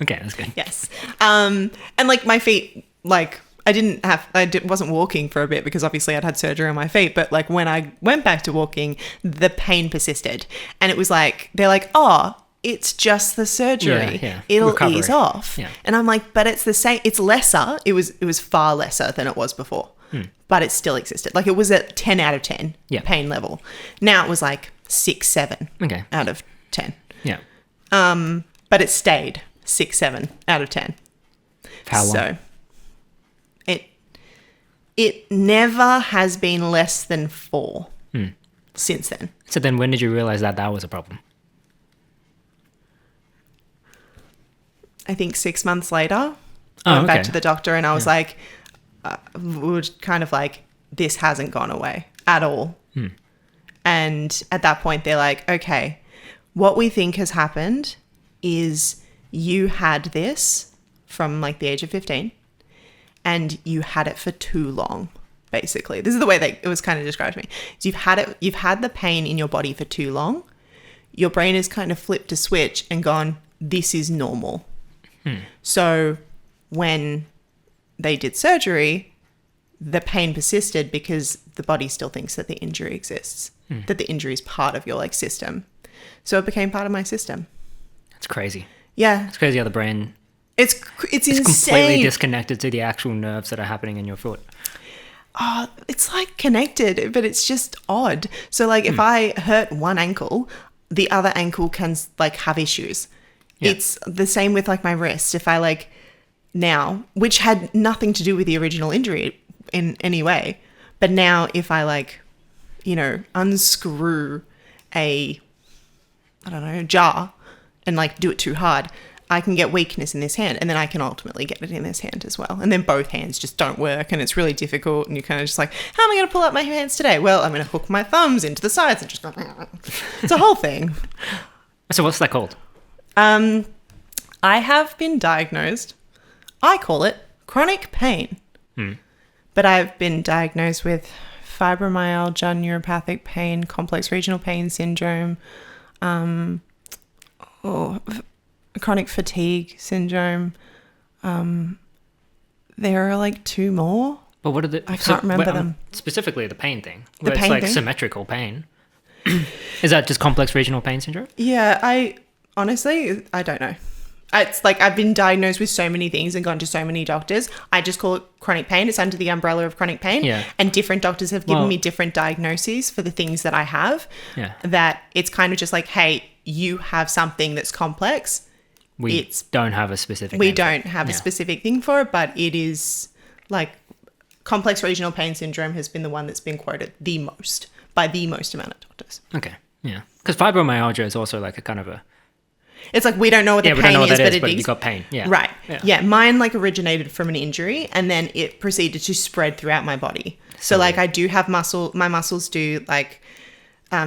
Okay, that's good. Yes. And like my feet, like I wasn't walking for a bit because obviously I'd had surgery on my feet. But like when I went back to walking, the pain persisted. And it was like, they're like, oh, it's just the surgery. Yeah. It'll Recovery. ease off. Yeah. And I'm like, but it's the same. It's lesser. It was far lesser than it was before. But it still existed. Like it was at 10 out of 10 pain level. Now it was like 6, 7 out of 10. Yeah. But it stayed 6, 7 out of 10. How long? So it never has been less than 4 since then. So then when did you realize that was a problem? I think 6 months later, I went back to the doctor and I was like, we were kind of like, this hasn't gone away at all. And at that point, they're like, okay, what we think has happened is you had this from like the age of 15 and you had it for too long. basically. This is the way that it was kind of described to me. So you've had the pain in your body for too long. Your brain has kind of flipped a switch and gone, this is normal. So when they did surgery, the pain persisted because the body still thinks that the injury exists, that the injury is part of your like system. So it became part of my system. It's crazy. Yeah. It's crazy how the brain... It's insane. Completely disconnected to the actual nerves that are happening in your foot. Oh, it's like connected, but it's just odd. So like if I hurt one ankle, the other ankle can like have issues. Yeah. It's the same with like my wrist. If I like now, which had nothing to do with the original injury in any way, but now if I like, you know, unscrew a, I don't know, jar and like do it too hard, I can get weakness in this hand, and then I can ultimately get it in this hand as well. And then both hands just don't work, and it's really difficult, and you're kind of just like, how am I going to pull out my hands today? Well, I'm going to hook my thumbs into the sides and just go, it's a whole thing. So what's that called? I have been diagnosed, I call it chronic pain, but I've been diagnosed with fibromyalgia, neuropathic pain, complex regional pain syndrome, chronic fatigue syndrome. There are like two more. But what are the... I can't remember them. Specifically the pain thing. The it's pain like thing? symmetrical pain. Is that just complex regional pain syndrome? Yeah, I honestly don't know. It's like I've been diagnosed with so many things and gone to so many doctors. I just call it chronic pain. It's under the umbrella of chronic pain. Yeah. And different doctors have given me different diagnoses for the things that I have. Yeah. That it's kind of just like, hey, you have something that's complex. We don't have a specific We name for it. don't have a specific thing for it, but it is like complex regional pain syndrome has been the one that's been quoted the most by the most amount of doctors. Okay. Yeah. Because fibromyalgia is also like a kind of a... It's like we don't know what the pain is, but you got pain. Yeah. Right. Yeah. Mine like originated from an injury and then it proceeded to spread throughout my body. So like I do have my muscles do like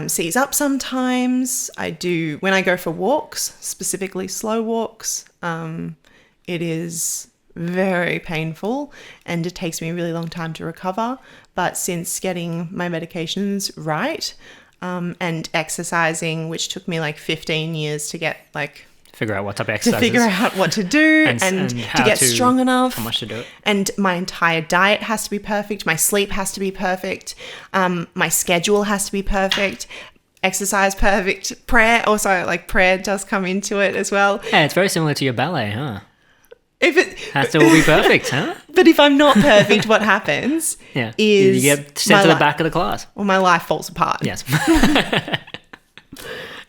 seize up sometimes. I do when I go for walks, specifically slow walks. It is very painful and it takes me a really long time to recover. But since getting my medications right, and exercising, which took me like 15 years to get like... Figure out what type of exercises. To figure out what to do and to get strong enough. How much to do it. And my entire diet has to be perfect. My sleep has to be perfect. My schedule has to be perfect. Exercise perfect. Prayer also, like prayer does come into it as well. Yeah, it's very similar to your ballet, huh? If it has to all be perfect, huh? But if I'm not perfect, what happens is... You get sent to the back of the class. Well, my life falls apart. Yes.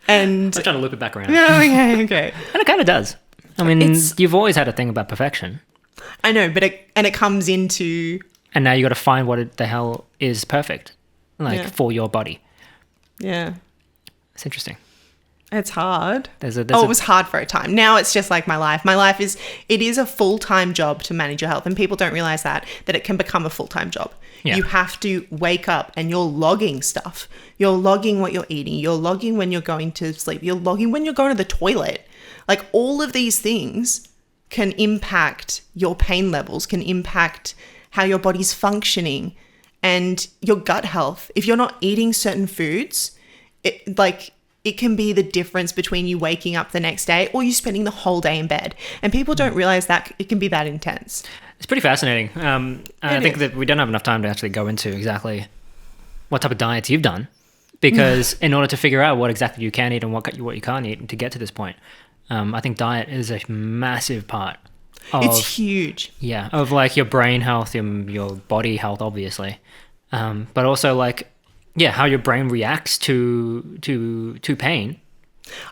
And... I'm trying to loop it back around. Yeah, okay. And it kind of does. I mean, you've always had a thing about perfection. I know, but it comes into... And now you got to find what the hell is perfect, for your body. Yeah. It's interesting. It's hard. It was hard for a time. Now it's just like my life. My life it is a full-time job to manage your health. And people don't realize that it can become a full-time job. Yeah. You have to wake up and you're logging stuff. You're logging what you're eating. You're logging when you're going to sleep. You're logging when you're going to the toilet. Like all of these things can impact your pain levels, can impact how your body's functioning and your gut health. If you're not eating certain foods, it can be the difference between you waking up the next day or you spending the whole day in bed. And people don't realize that it can be that intense. It's pretty fascinating. I think that we don't have enough time to actually go into exactly what type of diets you've done because in order to figure out what exactly you can eat and what you can't eat to get to this point, I think diet is a massive part of... It's huge. Yeah, of like your brain health, your body health, obviously. But also like... Yeah, how your brain reacts to pain.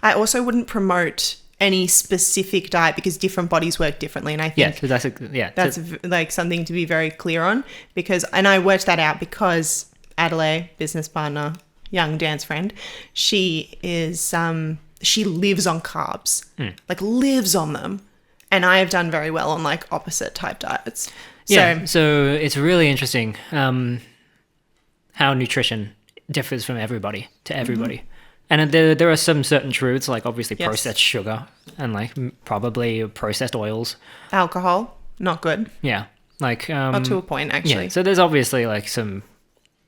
I also wouldn't promote any specific diet because different bodies work differently, and I think that's like something to be very clear on. And I worked that out because Adelaide, business partner, young dance friend, she is she lives on carbs, like lives on them, and I have done very well on like opposite type diets. So it's really interesting. How nutrition differs from everybody to everybody. And there are some certain truths, like obviously processed sugar and like probably processed oils. Alcohol, not good. Yeah. Like, to a point, actually. yeah. So there's obviously like some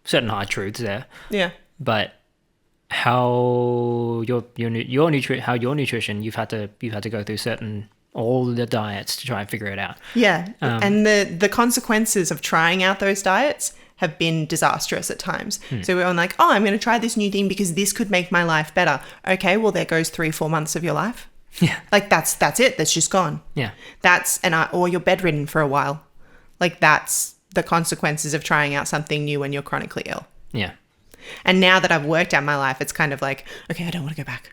certain hard truths there, Yeah. but how your nutrition, you've had to go through all the diets to try and figure it out. Yeah. And the consequences of trying out those diets have been disastrous at times. So we're on like, oh, I'm going to try this new thing because this could make my life better. Okay, well, there goes 3-4 months of your life. Yeah. Like that's it. That's just gone. Yeah. Or you're bedridden for a while. Like that's the consequences of trying out something new when you're chronically ill. Yeah. And now that I've worked out my life, it's kind of like, okay, I don't want to go back.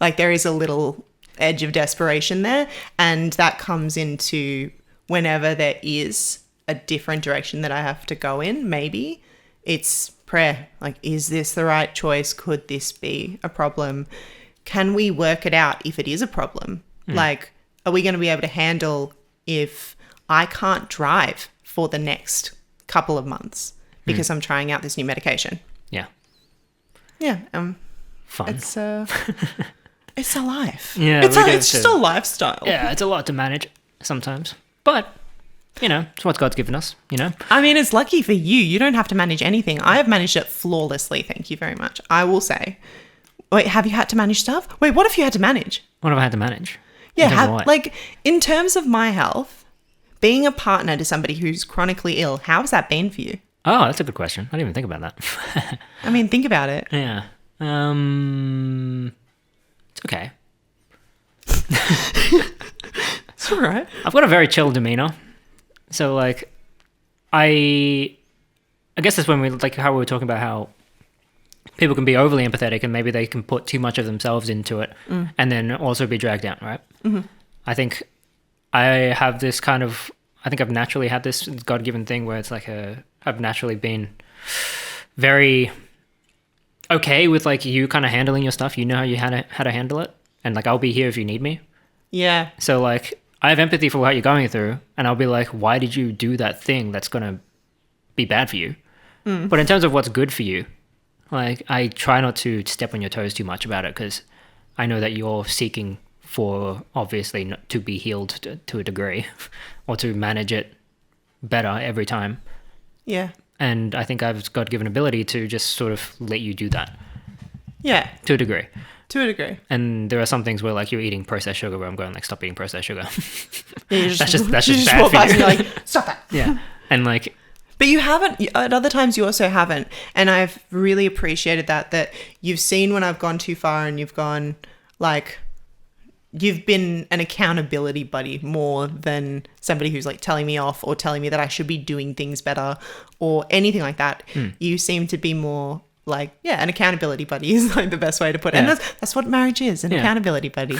Like there is a little edge of desperation there. And that comes into whenever there is a different direction that I have to go in, maybe it's prayer. Like, is this the right choice? Could this be a problem? Can we work it out if it is a problem? Like, are we going to be able to handle if I can't drive for the next couple of months because I'm trying out this new medication? Yeah. Yeah. Fun. It's a life. Yeah. It's just a lifestyle. Yeah. It's a lot to manage sometimes, but you know, it's what God's given us, you know? I mean, it's lucky for you. You don't have to manage anything. I have managed it flawlessly. Thank you very much. I will say. Wait, have you had to manage stuff? Wait, what if you had to manage? What have I had to manage? Yeah, in terms of my health, being a partner to somebody who's chronically ill, how has that been for you? Oh, that's a good question. I didn't even think about that. I mean, think about it. Yeah. It's okay. It's all right. I've got a very chill demeanor. So, like, I guess that's when how we were talking about how people can be overly empathetic and maybe they can put too much of themselves into it and then also be dragged down, right? Mm-hmm. I think I've naturally had this God-given thing where it's like I've naturally been very okay with like you kind of handling your stuff. You know how to handle it, and like I'll be here if you need me. Yeah. So like I have empathy for what you're going through, and I'll be like, why did you do that thing that's gonna be bad for you? But in terms of what's good for you, like I try not to step on your toes too much about it because I know that you're seeking for obviously not to be healed to a degree or to manage it better every time. Yeah. And I think I've got given ability to just sort of let you do that. Yeah. To a degree. To a degree. And there are some things where like you're eating processed sugar where I'm going like, stop eating processed sugar. Yeah, that's just bad walk for past you. And you're like, stop that. Yeah. And like, but you haven't, at other times you also haven't. And I've really appreciated that you've seen when I've gone too far and you've gone like, you've been an accountability buddy more than somebody who's like telling me off or telling me that I should be doing things better or anything like that. You seem to be more like, yeah, an accountability buddy is like the best way to put it. Yeah. And that's what marriage is, an accountability buddy.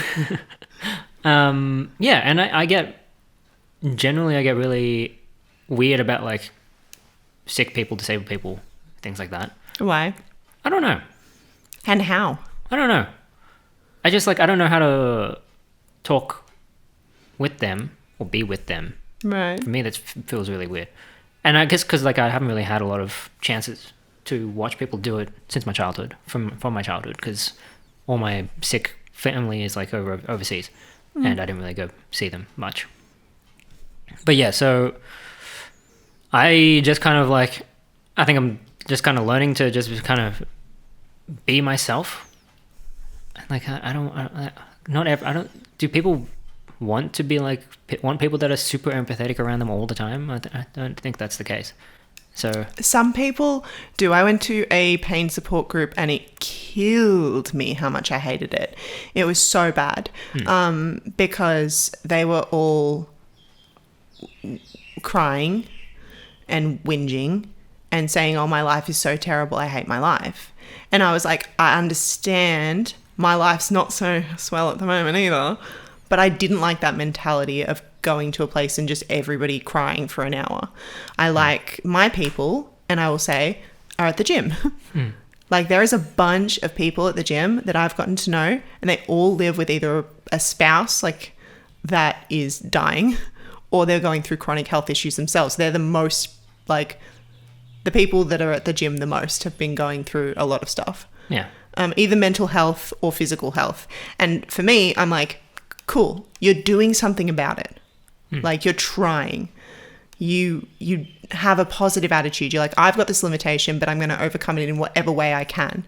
yeah. And I get really weird about like sick people, disabled people, things like that. Why? I don't know. And how? I don't know. I just like, I don't know how to talk with them or be with them. Right. For me, that feels really weird. And I guess because like I haven't really had a lot of chances to watch people do it since my childhood, from my childhood, because all my sick family is like overseas and I didn't really go see them much. But yeah, so I just kind of like, I think I'm just kind of learning to just kind of be myself. Like I don't. Do people want to be like want people that are super empathetic around them all the time? I don't think that's the case. So some people do. I went to a pain support group and it killed me how much I hated it. It was so bad because they were all crying and whinging and saying, oh, my life is so terrible, I hate my life. And I was like, I understand my life's not so swell at the moment either, but I didn't like that mentality of going to a place and just everybody crying for an hour. I like my people, and I will say, are at the gym. Like there is a bunch of people at the gym that I've gotten to know, and they all live with either a spouse like that is dying or they're going through chronic health issues themselves. They're the most like the people that are at the gym the most have been going through a lot of stuff. yeah. Either mental health or physical health. And for me, I'm like, cool, you're doing something about it. Like you're trying. you have a positive attitude. You're like, I've got this limitation, but I'm going to overcome it in whatever way I can.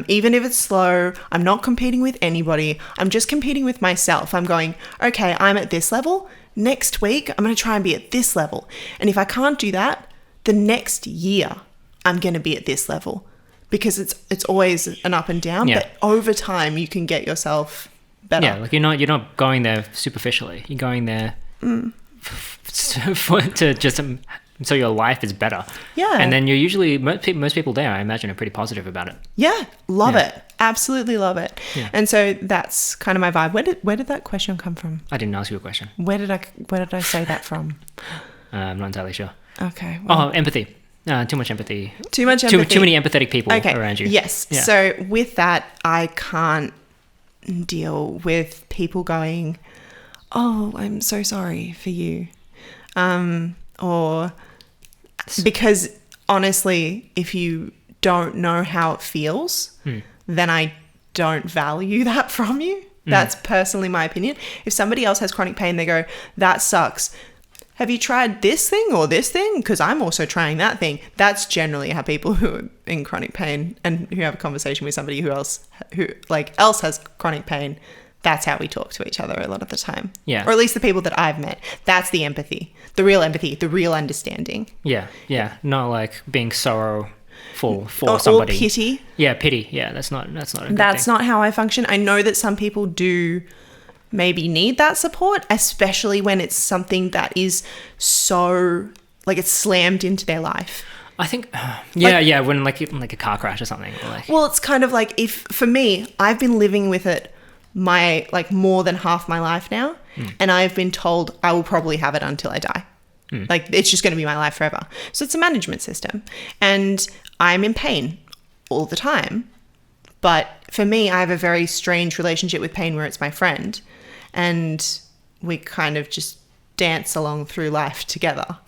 Even if it's slow, I'm not competing with anybody. I'm just competing with myself. I'm going, okay, I'm at this level. Next week, I'm going to try and be at this level. And if I can't do that, the next year, I'm going to be at this level, because it's always an up and down. Yeah. But over time, you can get yourself better. Yeah, like you're not going there superficially. You're going there to just so your life is better. Yeah. And then you're usually, most people there, I imagine, are pretty positive about it. Yeah, love it. Absolutely love it. Yeah. And so that's kind of my vibe. Where did that question come from? I didn't ask you a question. Where did I say that from? I'm not entirely sure. Okay. Well, Oh, empathy. Too much empathy. too much empathy. Too many empathetic people around you. Yes. Yeah. So with that, I can't deal with people going, "Oh, I'm so sorry for you," or because honestly, if you don't know how it feels, then I don't value that from you. That's personally my opinion. If somebody else has chronic pain, they go, "That sucks. Have you tried this thing or this thing? Because I'm also trying that thing." That's generally how people who are in chronic pain and who have a conversation with somebody who else has chronic pain, that's how we talk to each other a lot of the time. Yeah. Or at least the people that I've met. That's the empathy, the real understanding. Yeah. Not like being sorrowful for Or somebody. pity. Yeah, pity. Yeah, that's not a good That's thing. not how I function. I know that some people do maybe need that support, especially when it's something that is so, like, it's slammed into their life. I think, yeah, when like a car crash or something. Or like, Well, it's kind of like, if for me, I've been living with it more than half my life now, and I've been told I will probably have it until I die. Like, it's just going to be my life forever. So it's a management system, and I'm in pain all the time. But for me, I have a very strange relationship with pain where it's my friend, and we kind of just dance along through life together.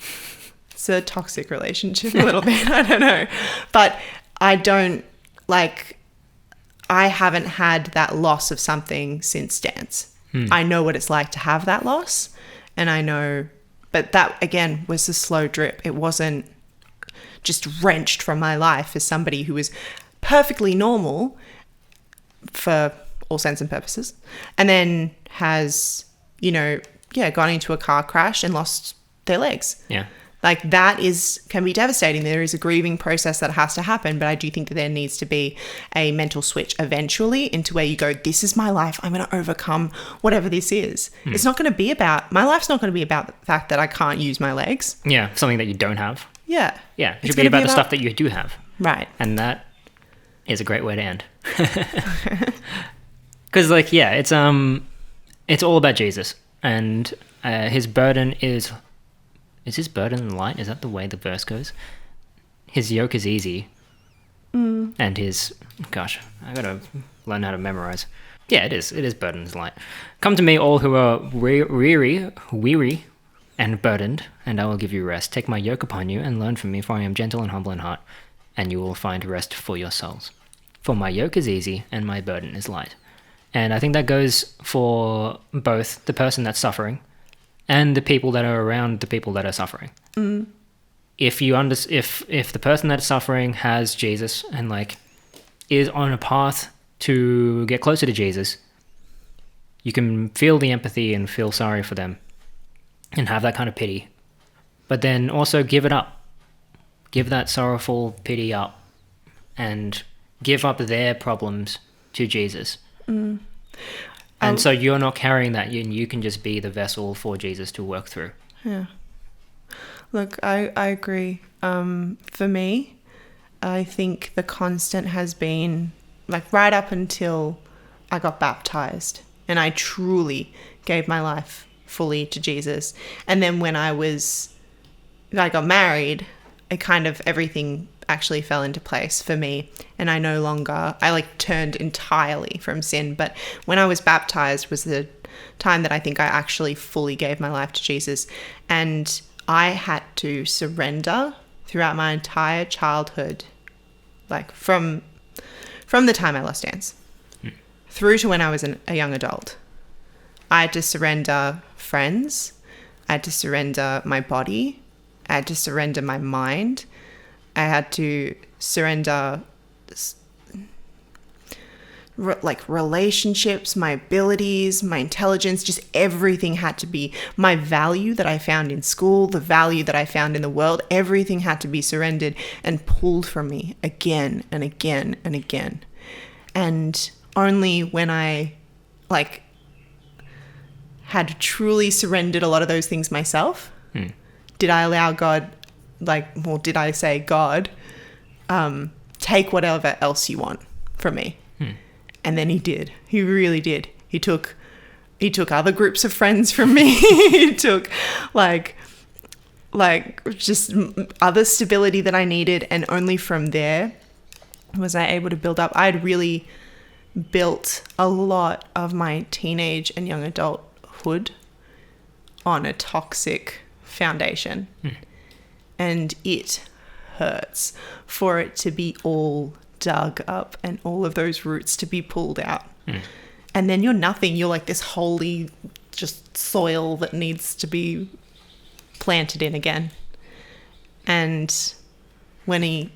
It's a toxic relationship a little bit. I don't know. But I haven't had that loss of something since dance. I know what it's like to have that loss, and I know, but that again was a slow drip. It wasn't just wrenched from my life as somebody who was perfectly normal for all sense and purposes, and then has, gone into a car crash and lost their legs. yeah. Like, that can be devastating. There is a grieving process that has to happen, but I do think that there needs to be a mental switch eventually into where you go, this is my life. I'm going to overcome whatever this is. It's not going to be my life's not going to be about the fact that I can't use my legs. Yeah, something that you don't have. Yeah. Yeah, it It's should be gonna about the stuff that you do have. Right. And that is a great way to end. Because, it's all about Jesus. And his burden is his burden light? Is that the way the verse goes? His yoke is easy. And his, gosh, I gotta learn how to memorize. Yeah, it is. It is burden is light. Come to me, all who are weary and burdened, and I will give you rest. Take my yoke upon you and learn from me, for I am gentle and humble in heart, and you will find rest for your souls. For my yoke is easy and my burden is light. And I think that goes for both the person that's suffering and the people that are around the people that are suffering. If the person that's suffering has Jesus and is on a path to get closer to Jesus, you can feel the empathy and feel sorry for them and have that kind of pity. But then also give it up. Give that sorrowful pity up and give up their problems to Jesus. And so you're not carrying that, you can just be the vessel for Jesus to work through. Yeah. Look, I agree. For me, I think the constant has been right up until I got baptized and I truly gave my life fully to Jesus. And then when I got married, it kind of everything actually fell into place for me, and I turned entirely from sin. But when I was baptized was the time that I think I actually fully gave my life to Jesus, and I had to surrender throughout my entire childhood, from the time I lost dance through to when I was a young adult. I had to surrender friends. I had to surrender my body. I had to surrender my mind. I had to surrender like relationships, my abilities, my intelligence, just everything had to be, my value that I found in school, the value that I found in the world, everything had to be surrendered and pulled from me again and again and again. And only when I like had truly surrendered a lot of those things myself, did I allow God, did I say, God, take whatever else you want from me. And then he did. He really did. He took other groups of friends from me. He took like just other stability that I needed. And only from there was I able to build up. I had really built a lot of my teenage and young adulthood on a toxic foundation. And it hurts for it to be all dug up and all of those roots to be pulled out. And then you're nothing. You're like this holy just soil that needs to be planted in again. And when he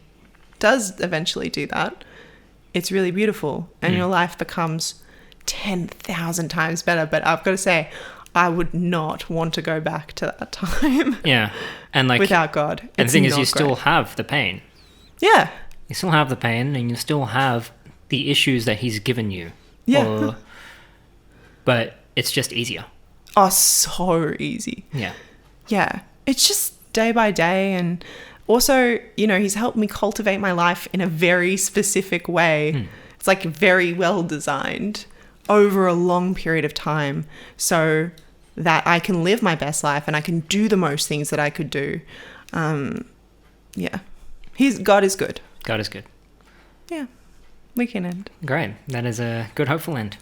does eventually do that, it's really beautiful and your life becomes 10,000 times better. But I've got to say, I would not want to go back to that time. Yeah. And like without God. And the thing is, you still have the pain. Yeah. You still have the pain and you still have the issues that he's given you. Yeah. But it's just easier. Oh, so easy. Yeah. Yeah. It's just day by day. And also, you know, he's helped me cultivate my life in a very specific way. It's like very well designed over a long period of time so that I can live my best life and I can do the most things that I could do. Yeah. God is good. God is good. Yeah. We can end. Great. That is a good, hopeful end.